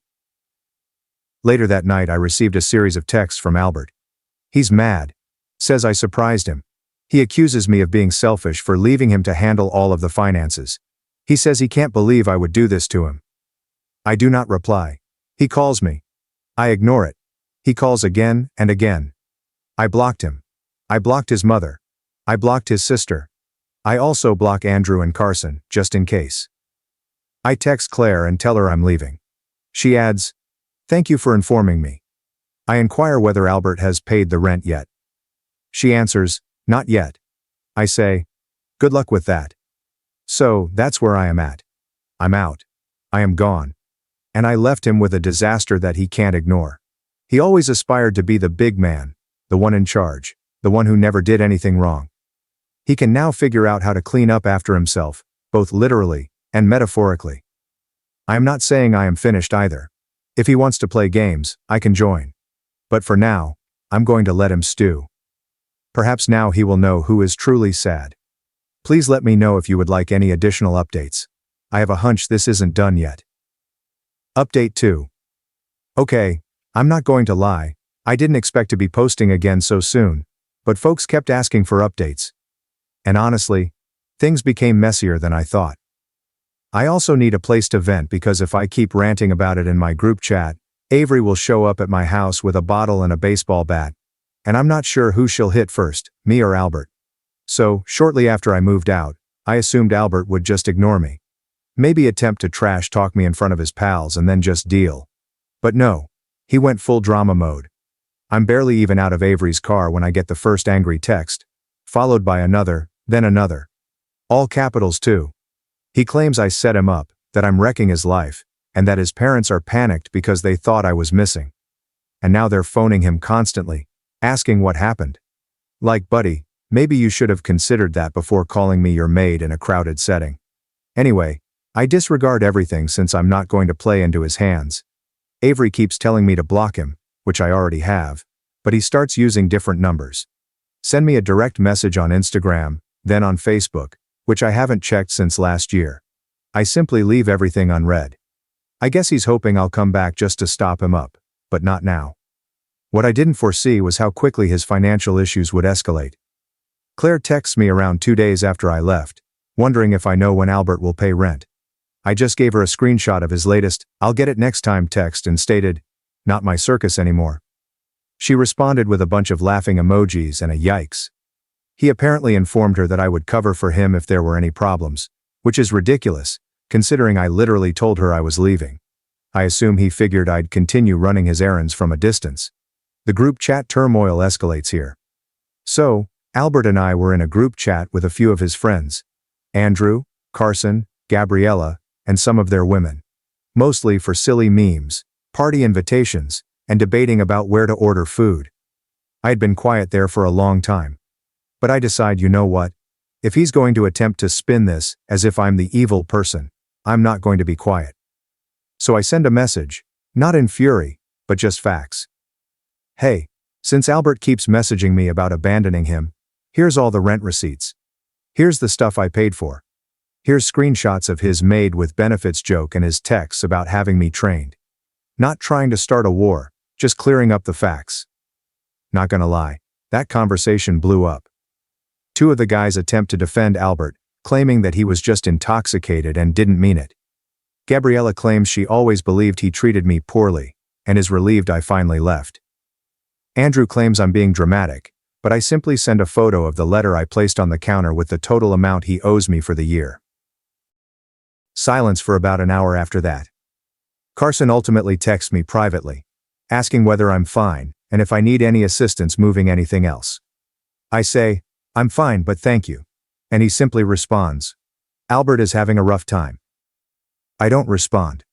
Later that night I received a series of texts from Albert. He's mad. Says I surprised him. He accuses me of being selfish for leaving him to handle all of the finances. He says he can't believe I would do this to him. I do not reply. He calls me. I ignore it. He calls again and again. I blocked him. I blocked his mother. I blocked his sister. I also block Andrew and Carson, just in case. I text Claire and tell her I'm leaving. She adds, "Thank you for informing me." I inquire whether Albert has paid the rent yet. She answers, "Not yet." I say, "Good luck with that." So, that's where I am at. I'm out. I am gone. And I left him with a disaster that he can't ignore. He always aspired to be the big man, the one in charge, the one who never did anything wrong. He can now figure out how to clean up after himself, both literally and metaphorically. I am not saying I am finished either. If he wants to play games, I can join. But for now, I'm going to let him stew. Perhaps now he will know who is truly sad. Please let me know if you would like any additional updates. I have a hunch this isn't done yet. Update 2. Okay, I'm not going to lie, I didn't expect to be posting again so soon, but folks kept asking for updates. And honestly, things became messier than I thought. I also need a place to vent because if I keep ranting about it in my group chat, Avery will show up at my house with a bottle and a baseball bat. And I'm not sure who she'll hit first, me or Albert. So, shortly after I moved out, I assumed Albert would just ignore me. Maybe attempt to trash talk me in front of his pals and then just deal. But no, he went full drama mode. I'm barely even out of Avery's car when I get the first angry text, followed by another, then another. All capitals too. He claims I set him up, that I'm wrecking his life, and that his parents are panicked because they thought I was missing. And now they're phoning him constantly, asking what happened. Like, buddy, maybe you should have considered that before calling me your maid in a crowded setting. Anyway, I disregard everything since I'm not going to play into his hands. Avery keeps telling me to block him, which I already have, but he starts using different numbers. Send me a direct message on Instagram, then on Facebook, which I haven't checked since last year. I simply leave everything unread. I guess he's hoping I'll come back just to stop him up, but not now. What I didn't foresee was how quickly his financial issues would escalate. Claire texts me around 2 days after I left, wondering if I know when Albert will pay rent. I just gave her a screenshot of his latest, "I'll get it next time" text and stated, "Not my circus anymore." She responded with a bunch of laughing emojis and a yikes. He apparently informed her that I would cover for him if there were any problems, Which is ridiculous, considering I literally told her I was leaving. I assume he figured I'd continue running his errands from a distance. The group chat turmoil escalates here. So, Albert and I were in a group chat with a few of his friends. Andrew, Carson, Gabriella, and some of their women. Mostly for silly memes, party invitations, and debating about where to order food. I had been quiet there for a long time. But I decide, you know what? If he's going to attempt to spin this as if I'm the evil person, I'm not going to be quiet. So I send a message, not in fury, but just facts. Hey, since Albert keeps messaging me about abandoning him, here's all the rent receipts. Here's the stuff I paid for. Here's screenshots of his made with benefits joke and his texts about having me trained. Not trying to start a war, just clearing up the facts. Not gonna lie, that conversation blew up. Two of the guys attempt to defend Albert, claiming that he was just intoxicated and didn't mean it. Gabriella claims she always believed he treated me poorly, and is relieved I finally left. Andrew claims I'm being dramatic, but I simply send a photo of the letter I placed on the counter with the total amount he owes me for the year. Silence for about an hour after that. Carson ultimately texts me privately, asking whether I'm fine, and if I need any assistance moving anything else. I say, I'm fine but thank you. And he simply responds, Albert is having a rough time. I don't respond.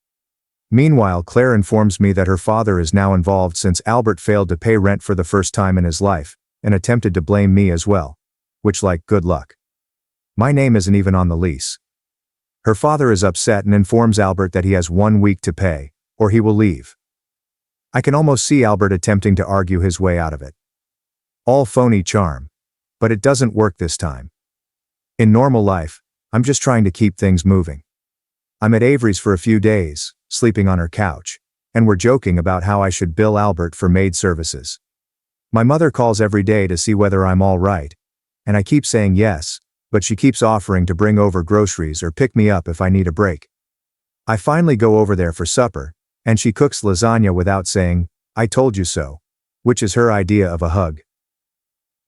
Meanwhile, Claire informs me that her father is now involved since Albert failed to pay rent for the first time in his life, and attempted to blame me as well. Which, like, good luck. My name isn't even on the lease. Her father is upset and informs Albert that he has 1 week to pay, or he will leave. I can almost see Albert attempting to argue his way out of it. All phony charm. But it doesn't work this time. In normal life, I'm just trying to keep things moving. I'm at Avery's for a few days, sleeping on her couch, and we're joking about how I should bill Albert for maid services. My mother calls every day to see whether I'm all right, and I keep saying yes, but she keeps offering to bring over groceries or pick me up if I need a break. I finally go over there for supper, and she cooks lasagna without saying, I told you so, which is her idea of a hug.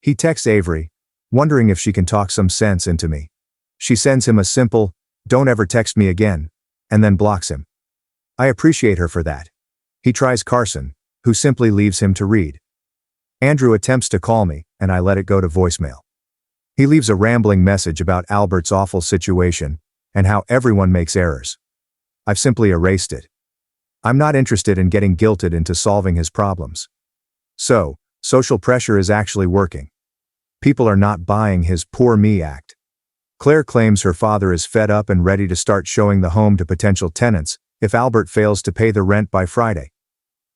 He texts Avery, wondering if she can talk some sense into me. She sends him a simple, don't ever text me again, and then blocks him. I appreciate her for that. He tries Carson, who simply leaves him to read. Andrew attempts to call me, and I let it go to voicemail. He leaves a rambling message about Albert's awful situation, and how everyone makes errors. I've simply erased it. I'm not interested in getting guilted into solving his problems. So, social pressure is actually working. People are not buying his poor me act. Claire claims her father is fed up and ready to start showing the home to potential tenants if Albert fails to pay the rent by Friday.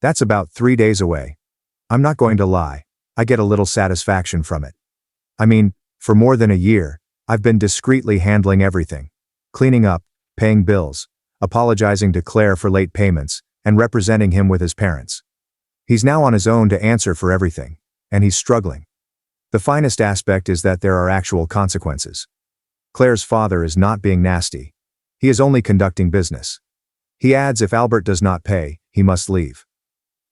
That's about 3 days away. I'm not going to lie, I get a little satisfaction from it. I mean, for more than a year, I've been discreetly handling everything. Cleaning up, paying bills, apologizing to Claire for late payments, and representing him with his parents. He's now on his own to answer for everything, and he's struggling. The finest aspect is that there are actual consequences. Claire's father is not being nasty. He is only conducting business. He adds if Albert does not pay, he must leave.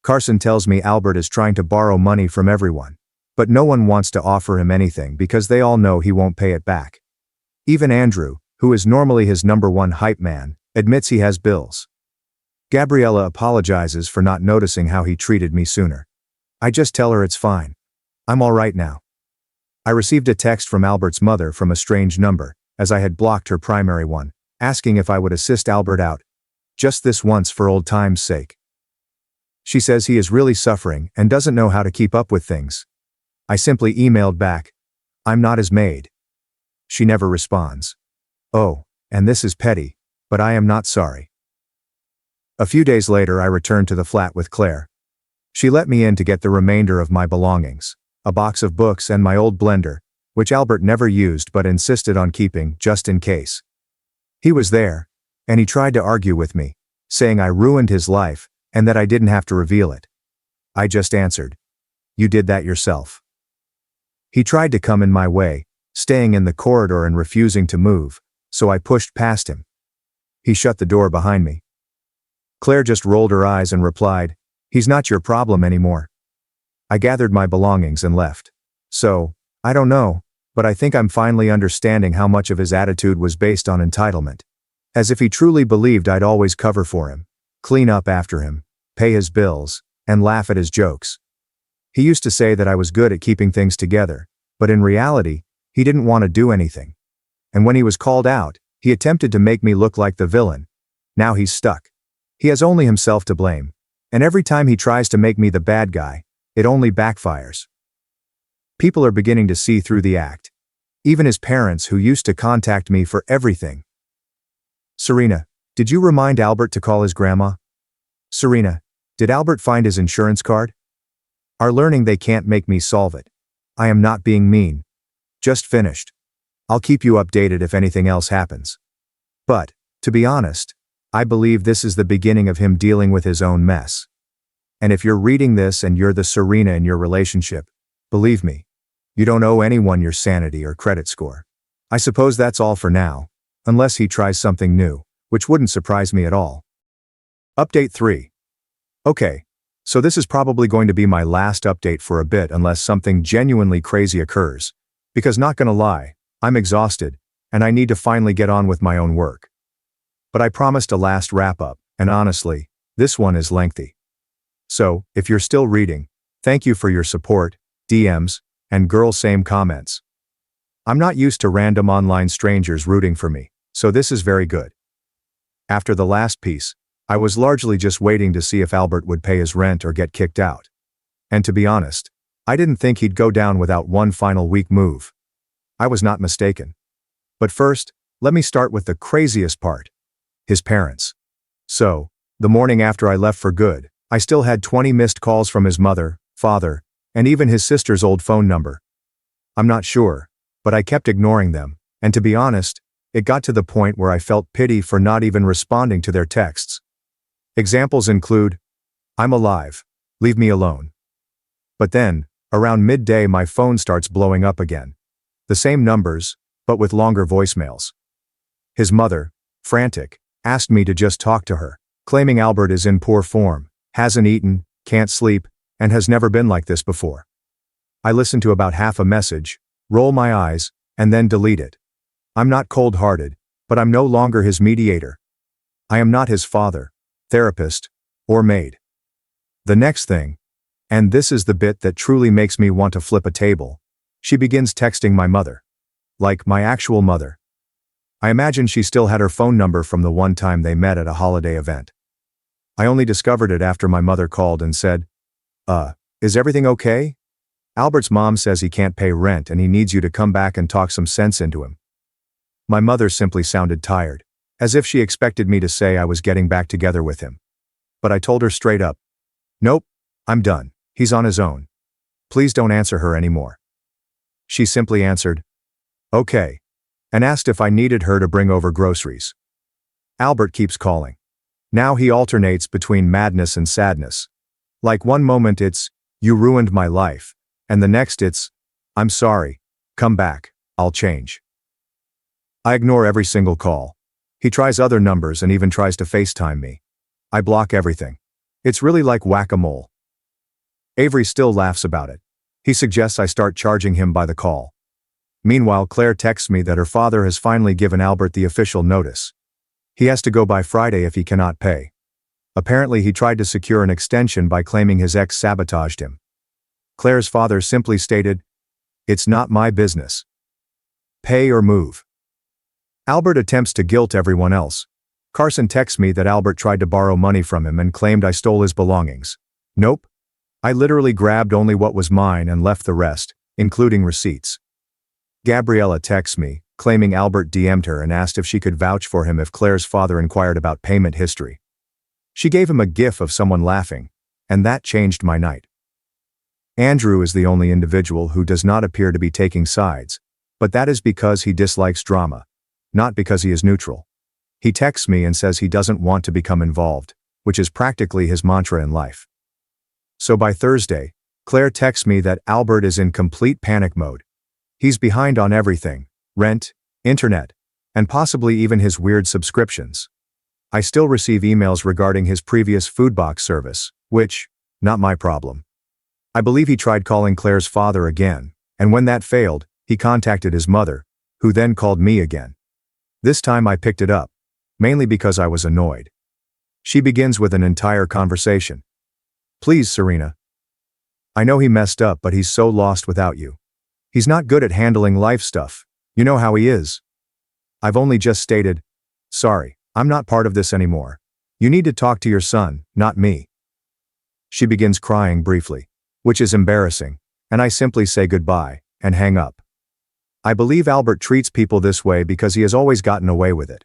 Carson tells me Albert is trying to borrow money from everyone, but no one wants to offer him anything because they all know he won't pay it back. Even Andrew, who is normally his #1 hype man, admits he has bills. Gabriella apologizes for not noticing how he treated me sooner. I just tell her it's fine. I'm all right now. I received a text from Albert's mother from a strange number, as I had blocked her primary one, asking if I would assist Albert out. Just this once for old time's sake. She says he is really suffering and doesn't know how to keep up with things. I simply emailed back, I'm not his maid. She never responds. Oh, and this is petty, but I am not sorry. A few days later I returned to the flat with Claire. She let me in to get the remainder of my belongings, a box of books and my old blender, which Albert never used but insisted on keeping just in case. He was there, and he tried to argue with me, saying I ruined his life and that I didn't have to reveal it. I just answered, you did that yourself. He tried to come in my way, staying in the corridor and refusing to move, so I pushed past him. He shut the door behind me. Claire just rolled her eyes and replied, he's not your problem anymore. I gathered my belongings and left. So, I don't know, but I think I'm finally understanding how much of his attitude was based on entitlement. As if he truly believed I'd always cover for him, clean up after him, pay his bills, and laugh at his jokes. He used to say that I was good at keeping things together, but in reality, he didn't want to do anything. And when he was called out, he attempted to make me look like the villain. Now he's stuck. He has only himself to blame. And every time he tries to make me the bad guy, it only backfires. People are beginning to see through the act. Even his parents, who used to contact me for everything. Serena, did you remind Albert to call his grandma? Serena, did Albert find his insurance card? Are learning they can't make me solve it. I am not being mean. Just finished. I'll keep you updated if anything else happens. But, to be honest, I believe this is the beginning of him dealing with his own mess. And if you're reading this and you're the Serena in your relationship, believe me, you don't owe anyone your sanity or credit score. I suppose that's all for now, unless he tries something new, which wouldn't surprise me at all. Update 3. Okay, so this is probably going to be my last update for a bit unless something genuinely crazy occurs. Because not gonna lie, I'm exhausted, and I need to finally get on with my own work. But I promised a last wrap-up, and honestly, this one is lengthy. So, if you're still reading, thank you for your support, DMs, and girl same comments. I'm not used to random online strangers rooting for me, so this is very good. After the last piece, I was largely just waiting to see if Albert would pay his rent or get kicked out. And to be honest, I didn't think he'd go down without one final weak move. I was not mistaken. But first, let me start with the craziest part. His parents. So, the morning after I left for good, I still had 20 missed calls from his mother, father, and even his sister's old phone number. I'm not sure, but I kept ignoring them, and to be honest, it got to the point where I felt pity for not even responding to their texts. Examples include, "I'm alive, leave me alone." But then, around midday my phone starts blowing up again. The same numbers, but with longer voicemails. His mother, frantic, asked me to just talk to her, claiming Albert is in poor form, hasn't eaten, can't sleep, and has never been like this before. I listen to about half a message, roll my eyes, and then delete it. I'm not cold-hearted, but I'm no longer his mediator. I am not his father, therapist, or maid. The next thing, and this is the bit that truly makes me want to flip a table, she begins texting my mother. Like my actual mother. I imagine she still had her phone number from the one time they met at a holiday event. I only discovered it after my mother called and said, is everything okay? Albert's mom says he can't pay rent and he needs you to come back and talk some sense into him." My mother simply sounded tired, as if she expected me to say I was getting back together with him. But I told her straight up, "Nope, I'm done, he's on his own. Please don't answer her anymore." She simply answered, "Okay," and asked if I needed her to bring over groceries. Albert keeps calling. Now he alternates between madness and sadness. Like one moment it's, "You ruined my life," and the next it's, "I'm sorry, come back, I'll change." I ignore every single call. He tries other numbers and even tries to FaceTime me. I block everything. It's really like whack-a-mole. Avery still laughs about it. He suggests I start charging him by the call. Meanwhile, Claire texts me that her father has finally given Albert the official notice. He has to go by Friday if he cannot pay. Apparently he tried to secure an extension by claiming his ex sabotaged him. Claire's father simply stated, "It's not my business. Pay or move." Albert attempts to guilt everyone else. Carson texts me that Albert tried to borrow money from him and claimed I stole his belongings. Nope. I literally grabbed only what was mine and left the rest, including receipts. Gabriella texts me, claiming Albert DM'd her and asked if she could vouch for him if Claire's father inquired about payment history. She gave him a gif of someone laughing, and that changed my night. Andrew is the only individual who does not appear to be taking sides, but that is because he dislikes drama, not because he is neutral. He texts me and says he doesn't want to become involved, which is practically his mantra in life. So by Thursday, Claire texts me that Albert is in complete panic mode. He's behind on everything, rent, internet, and possibly even his weird subscriptions. I still receive emails regarding his previous food box service, which, not my problem. I believe he tried calling Claire's father again, and when that failed, He contacted his mother, who then called me again. This time I picked it up, mainly because I was annoyed. She begins with an entire conversation. Please, Serena. I know he messed up, but he's so lost without you. He's not good at handling life stuff. You know how he is. I've only just stated, sorry, I'm not part of this anymore. You need to talk to your son, not me. She begins crying briefly, which is embarrassing, and I simply say goodbye and hang up. I believe Albert treats people this way because he has always gotten away with it.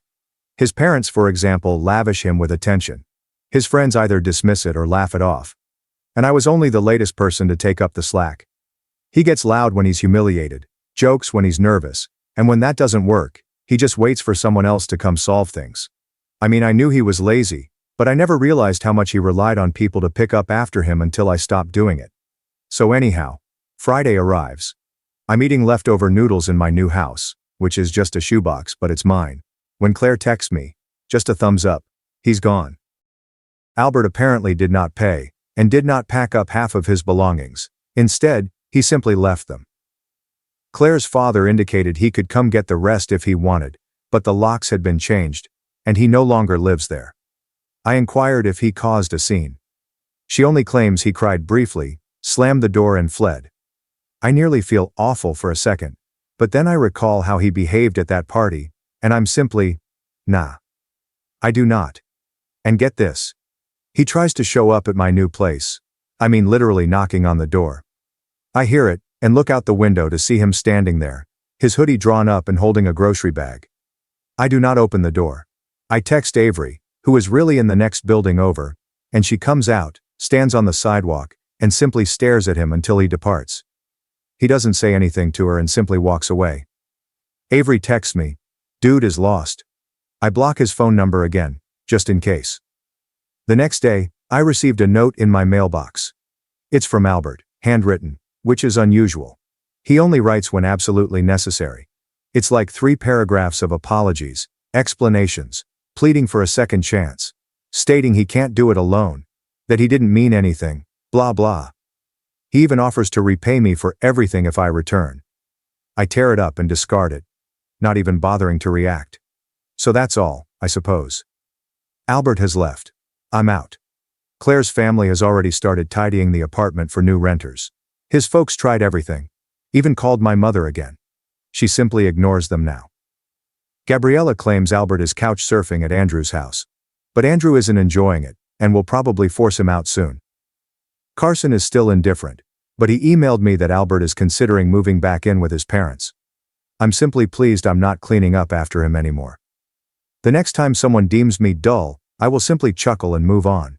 His parents, for example, lavish him with attention. His friends either dismiss it or laugh it off. And I was only the latest person to take up the slack. He gets loud when he's humiliated, jokes when he's nervous, and when that doesn't work, he just waits for someone else to come solve things. I mean, I knew he was lazy, but I never realized how much he relied on people to pick up after him until I stopped doing it. So anyhow, Friday arrives. I'm eating leftover noodles in my new house, which is just a shoebox, but it's mine. When Claire texts me, just a thumbs up, he's gone. Albert apparently did not pay, and did not pack up half of his belongings. Instead, he simply left them. Claire's father indicated he could come get the rest if he wanted, but the locks had been changed, and he no longer lives there. I inquired if he caused a scene. She only claims he cried briefly, slammed the door and fled. I nearly feel awful for a second, but then I recall how he behaved at that party, and I'm simply, nah. I do not. And get this. He tries to show up at my new place. I mean literally knocking on the door. I hear it, and look out the window to see him standing there, his hoodie drawn up and holding a grocery bag. I do not open the door. I text Avery, who is really in the next building over, and she comes out, stands on the sidewalk, and simply stares at him until he departs. He doesn't say anything to her and simply walks away. Avery texts me, dude is lost. I block his phone number again, just in case. The next day, I received a note in my mailbox. It's from Albert, handwritten, which is unusual. He only writes when absolutely necessary. It's like 3 paragraphs of apologies, explanations, pleading for a second chance, stating he can't do it alone, that he didn't mean anything, blah blah. He even offers to repay me for everything if I return. I tear it up and discard it, not even bothering to react. So that's all, I suppose. Albert has left. I'm out. Claire's family has already started tidying the apartment for new renters. His folks tried everything. Even called my mother again. She simply ignores them now. Gabriella claims Albert is couch surfing at Andrew's house. But Andrew isn't enjoying it, and will probably force him out soon. Carson is still indifferent, but he emailed me that Albert is considering moving back in with his parents. I'm simply pleased I'm not cleaning up after him anymore. The next time someone deems me dull, I will simply chuckle and move on.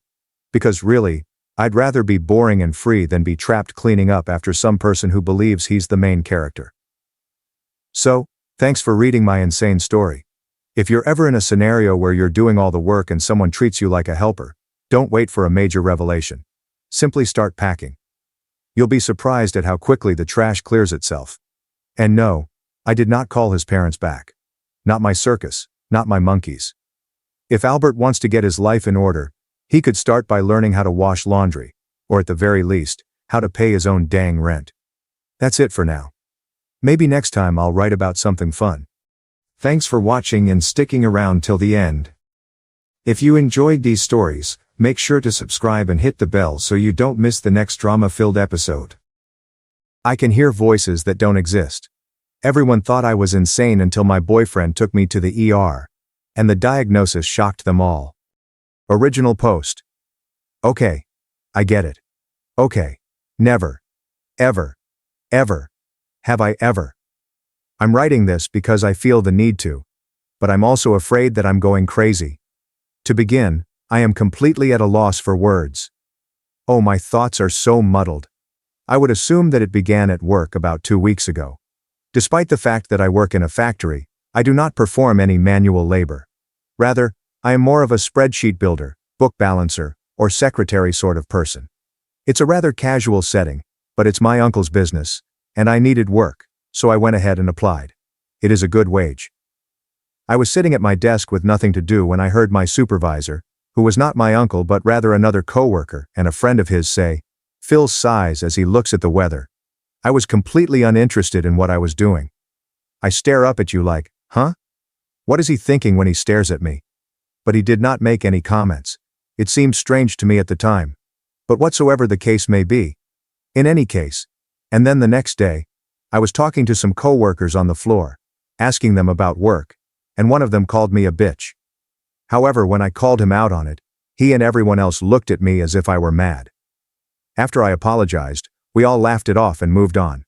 Because really, I'd rather be boring and free than be trapped cleaning up after some person who believes he's the main character. So, thanks for reading my insane story. If you're ever in a scenario where you're doing all the work and someone treats you like a helper, don't wait for a major revelation. Simply start packing. You'll be surprised at how quickly the trash clears itself. And no, I did not call his parents back. Not my circus, not my monkeys. If Albert wants to get his life in order, he could start by learning how to wash laundry, or at the very least, how to pay his own dang rent. That's it for now. Maybe next time I'll write about something fun. Thanks for watching and sticking around till the end. If you enjoyed these stories, make sure to subscribe and hit the bell so you don't miss the next drama-filled episode. I can hear voices that don't exist. Everyone thought I was insane until my boyfriend took me to the ER, and the diagnosis shocked them all. Original post. Okay. I get it. Okay. Never. Ever. Ever. Have I ever? I'm writing this because I feel the need to, but I'm also afraid that I'm going crazy. To begin, I am completely at a loss for words. Oh, my thoughts are so muddled. I would assume that it began at work about 2 weeks ago. Despite the fact that I work in a factory, I do not perform any manual labor. Rather, I am more of a spreadsheet builder, book balancer, or secretary sort of person. It's a rather casual setting, but it's my uncle's business, and I needed work, so I went ahead and applied. It is a good wage. I was sitting at my desk with nothing to do when I heard my supervisor, who was not my uncle but rather another coworker and a friend of his, say, Phil sighs as he looks at the weather. I was completely uninterested in what I was doing. I stare up at you like, huh? What is he thinking when he stares at me? But he did not make any comments. It seemed strange to me at the time. But whatsoever the case may be. In any case. And then the next day, I was talking to some coworkers on the floor, asking them about work, and one of them called me a bitch. However, when I called him out on it, he and everyone else looked at me as if I were mad. After I apologized, we all laughed it off and moved on.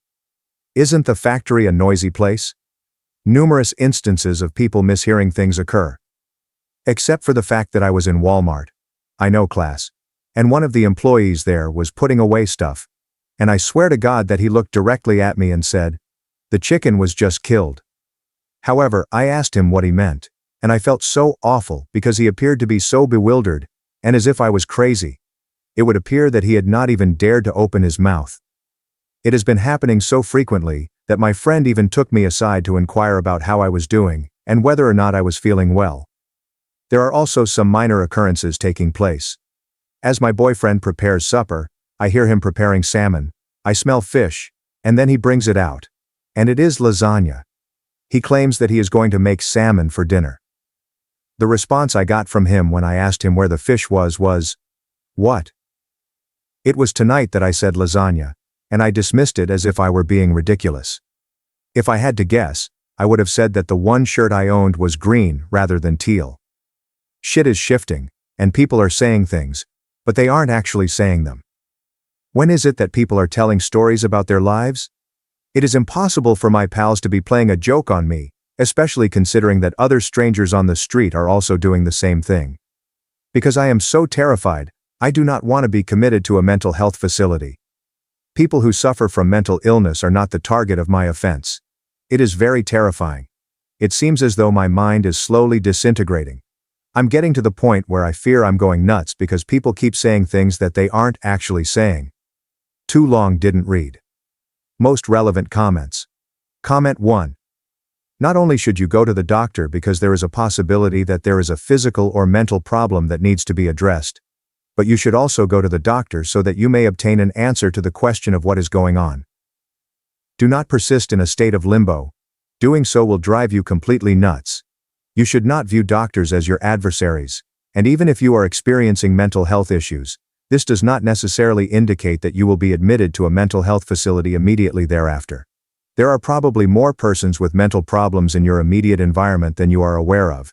Isn't the factory a noisy place? Numerous instances of people mishearing things occur. Except for the fact that I was in Walmart. I know, class. And one of the employees there was putting away stuff. And I swear to God that he looked directly at me and said, "The chicken was just killed." However, I asked him what he meant, and I felt so awful because he appeared to be so bewildered, and as if I was crazy. It would appear that he had not even dared to open his mouth. It has been happening so frequently that my friend even took me aside to inquire about how I was doing and whether or not I was feeling well. There are also some minor occurrences taking place. As my boyfriend prepares supper, I hear him preparing salmon, I smell fish, and then he brings it out. And it is lasagna. He claims that he is going to make salmon for dinner. The response I got from him when I asked him where the fish was, "What?" It was tonight that I said lasagna, and I dismissed it as if I were being ridiculous. If I had to guess, I would have said that the one shirt I owned was green rather than teal. Shit is shifting, and people are saying things, but they aren't actually saying them. When is it that people are telling stories about their lives? It is impossible for my pals to be playing a joke on me, especially considering that other strangers on the street are also doing the same thing. Because I am so terrified, I do not want to be committed to a mental health facility. People who suffer from mental illness are not the target of my offense. It is very terrifying. It seems as though my mind is slowly disintegrating. I'm getting to the point where I fear I'm going nuts because people keep saying things that they aren't actually saying. Too long didn't read. Most relevant comments. Comment 1. Not only should you go to the doctor because there is a possibility that there is a physical or mental problem that needs to be addressed, but you should also go to the doctor so that you may obtain an answer to the question of what is going on. Do not persist in a state of limbo. Doing so will drive you completely nuts. You should not view doctors as your adversaries, and even if you are experiencing mental health issues, this does not necessarily indicate that you will be admitted to a mental health facility immediately thereafter. There are probably more persons with mental problems in your immediate environment than you are aware of,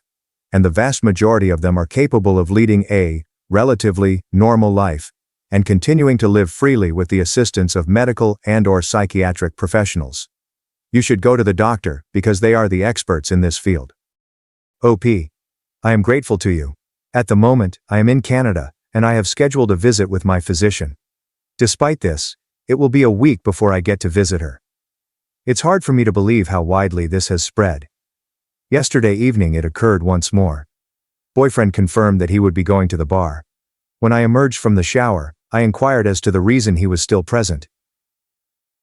and the vast majority of them are capable of leading a relatively normal life and continuing to live freely with the assistance of medical and/or psychiatric professionals. You should go to the doctor because they are the experts in this field. OP. I am grateful to you. At the moment, I am in Canada, and I have scheduled a visit with my physician. Despite this, it will be a week before I get to visit her. It's hard for me to believe how widely this has spread. Yesterday evening it occurred once more. Boyfriend confirmed that he would be going to the bar. When I emerged from the shower, I inquired as to the reason he was still present.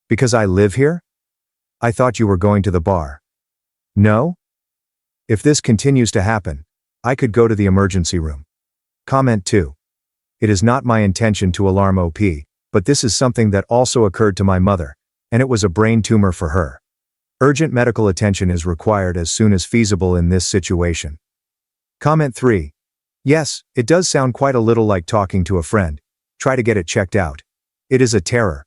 Because I live here? I thought you were going to the bar. No? If this continues to happen, I could go to the emergency room. Comment 2. It is not my intention to alarm OP, but this is something that also occurred to my mother, and it was a brain tumor for her. Urgent medical attention is required as soon as feasible in this situation. Comment 3. Yes, it does sound quite a little like talking to a friend. Try to get it checked out. It is a terror.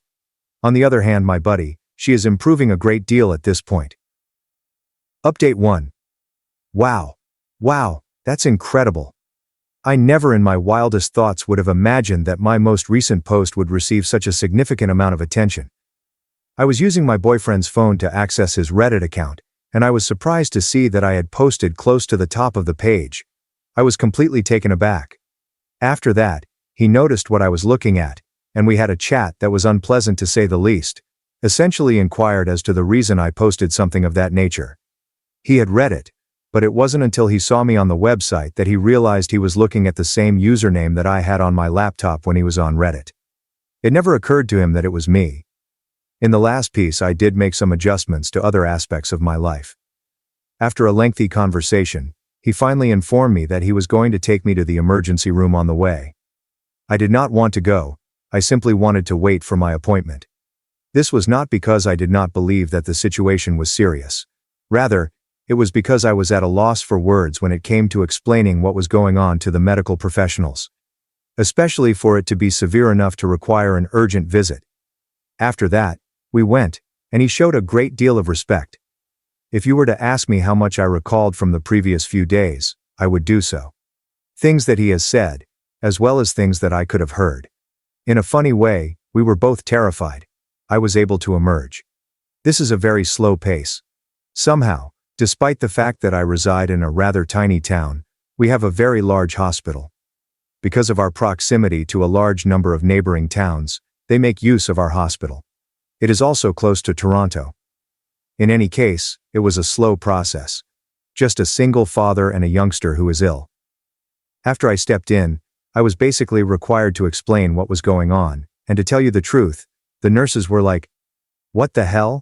On the other hand, my buddy, she is improving a great deal at this point. Update 1. Wow, that's incredible. I never in my wildest thoughts would have imagined that my most recent post would receive such a significant amount of attention. I was using my boyfriend's phone to access his Reddit account, and I was surprised to see that I had posted close to the top of the page. I was completely taken aback. After that, he noticed what I was looking at, and we had a chat that was unpleasant to say the least. Essentially inquired as to the reason I posted something of that nature. He had read it, but it wasn't until he saw me on the website that he realized he was looking at the same username that I had on my laptop when he was on Reddit. It never occurred to him that it was me. In the last piece I did make some adjustments to other aspects of my life. After a lengthy conversation, he finally informed me that he was going to take me to the emergency room on the way. I did not want to go, I simply wanted to wait for my appointment. This was not because I did not believe that the situation was serious. Rather, it was because I was at a loss for words when it came to explaining what was going on to the medical professionals. Especially for it to be severe enough to require an urgent visit. After that, we went, and he showed a great deal of respect. If you were to ask me how much I recalled from the previous few days, I would do so. Things that he has said, as well as things that I could have heard. In a funny way, we were both terrified. I was able to emerge. This is a very slow pace. Somehow, despite the fact that I reside in a rather tiny town, we have a very large hospital. Because of our proximity to a large number of neighboring towns, they make use of our hospital. It is also close to Toronto. In any case, it was a slow process. Just a single father and a youngster who is ill. After I stepped in, I was basically required to explain what was going on, and to tell you the truth, the nurses were like, "What the hell?"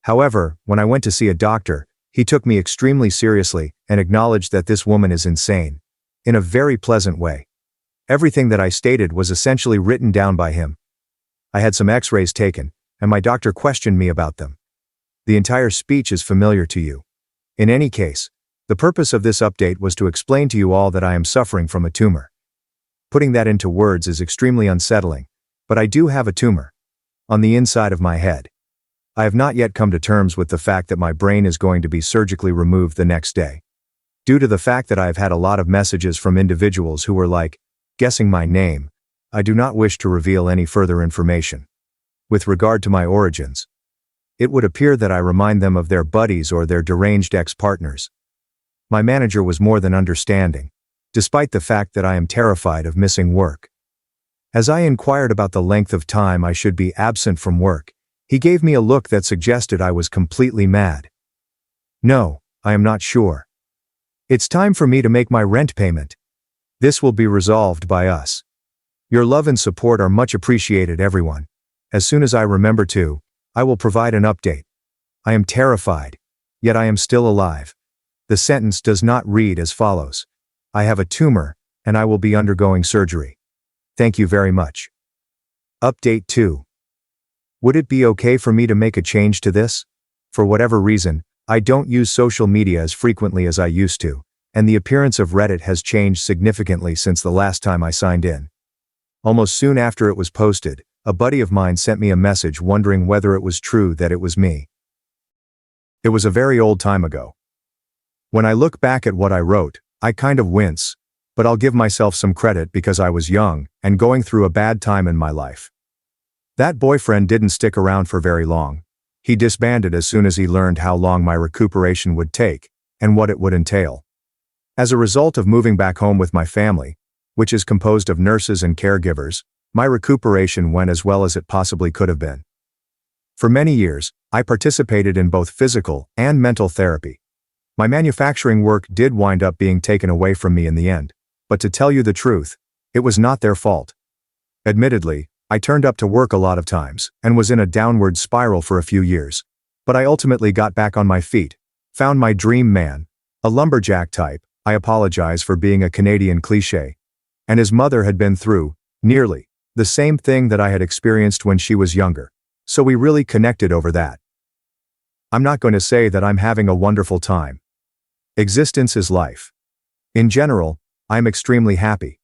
However, when I went to see a doctor, he took me extremely seriously and acknowledged that this woman is insane. In a very pleasant way. Everything that I stated was essentially written down by him. I had some x-rays taken, and my doctor questioned me about them. The entire speech is familiar to you. In any case, the purpose of this update was to explain to you all that I am suffering from a tumor. Putting that into words is extremely unsettling, but I do have a tumor. On the inside of my head. I have not yet come to terms with the fact that my brain is going to be surgically removed the next day. Due to the fact that I have had a lot of messages from individuals who were like, guessing my name, I do not wish to reveal any further information. With regard to my origins, it would appear that I remind them of their buddies or their deranged ex-partners. My manager was more than understanding, despite the fact that I am terrified of missing work. As I inquired about the length of time I should be absent from work, he gave me a look that suggested I was completely mad. No, I am not sure. It's time for me to make my rent payment. This will be resolved by us. Your love and support are much appreciated, everyone. As soon as I remember to, I will provide an update. I am terrified, yet I am still alive. The sentence does not read as follows. I have a tumor, and I will be undergoing surgery. Thank you very much. Update 2. Would it be okay for me to make a change to this? For whatever reason, I don't use social media as frequently as I used to, and the appearance of Reddit has changed significantly since the last time I signed in. Almost soon after it was posted, a buddy of mine sent me a message wondering whether it was true that it was me. It was a very old time ago. When I look back at what I wrote, I kind of wince, but I'll give myself some credit because I was young and going through a bad time in my life. That boyfriend didn't stick around for very long. He disbanded as soon as he learned how long my recuperation would take and what it would entail. As a result of moving back home with my family, which is composed of nurses and caregivers, my recuperation went as well as it possibly could have been. For many years, I participated in both physical and mental therapy. My manufacturing work did wind up being taken away from me in the end, but to tell you the truth, it was not their fault. Admittedly, I turned up to work a lot of times and was in a downward spiral for a few years, but I ultimately got back on my feet, found my dream man, a lumberjack type. I apologize for being a Canadian cliché. And his mother had been through, nearly, the same thing that I had experienced when she was younger, so we really connected over that. I'm not going to say that I'm having a wonderful time. Existence is life. In general, I'm extremely happy.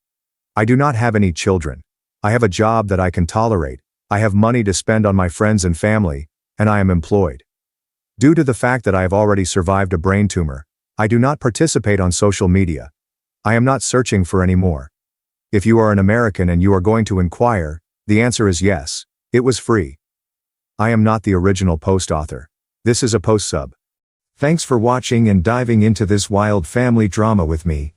I do not have any children. I have a job that I can tolerate, I have money to spend on my friends and family, and I am employed. Due to the fact that I have already survived a brain tumor, I do not participate on social media. I am not searching for any more. If you are an American and you are going to inquire, the answer is yes, it was free. I am not the original post author. This is a post sub. Thanks for watching and diving into this wild family drama with me.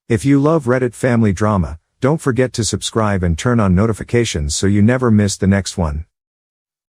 If you love Reddit family drama, don't forget to subscribe and turn on notifications so you never miss the next one.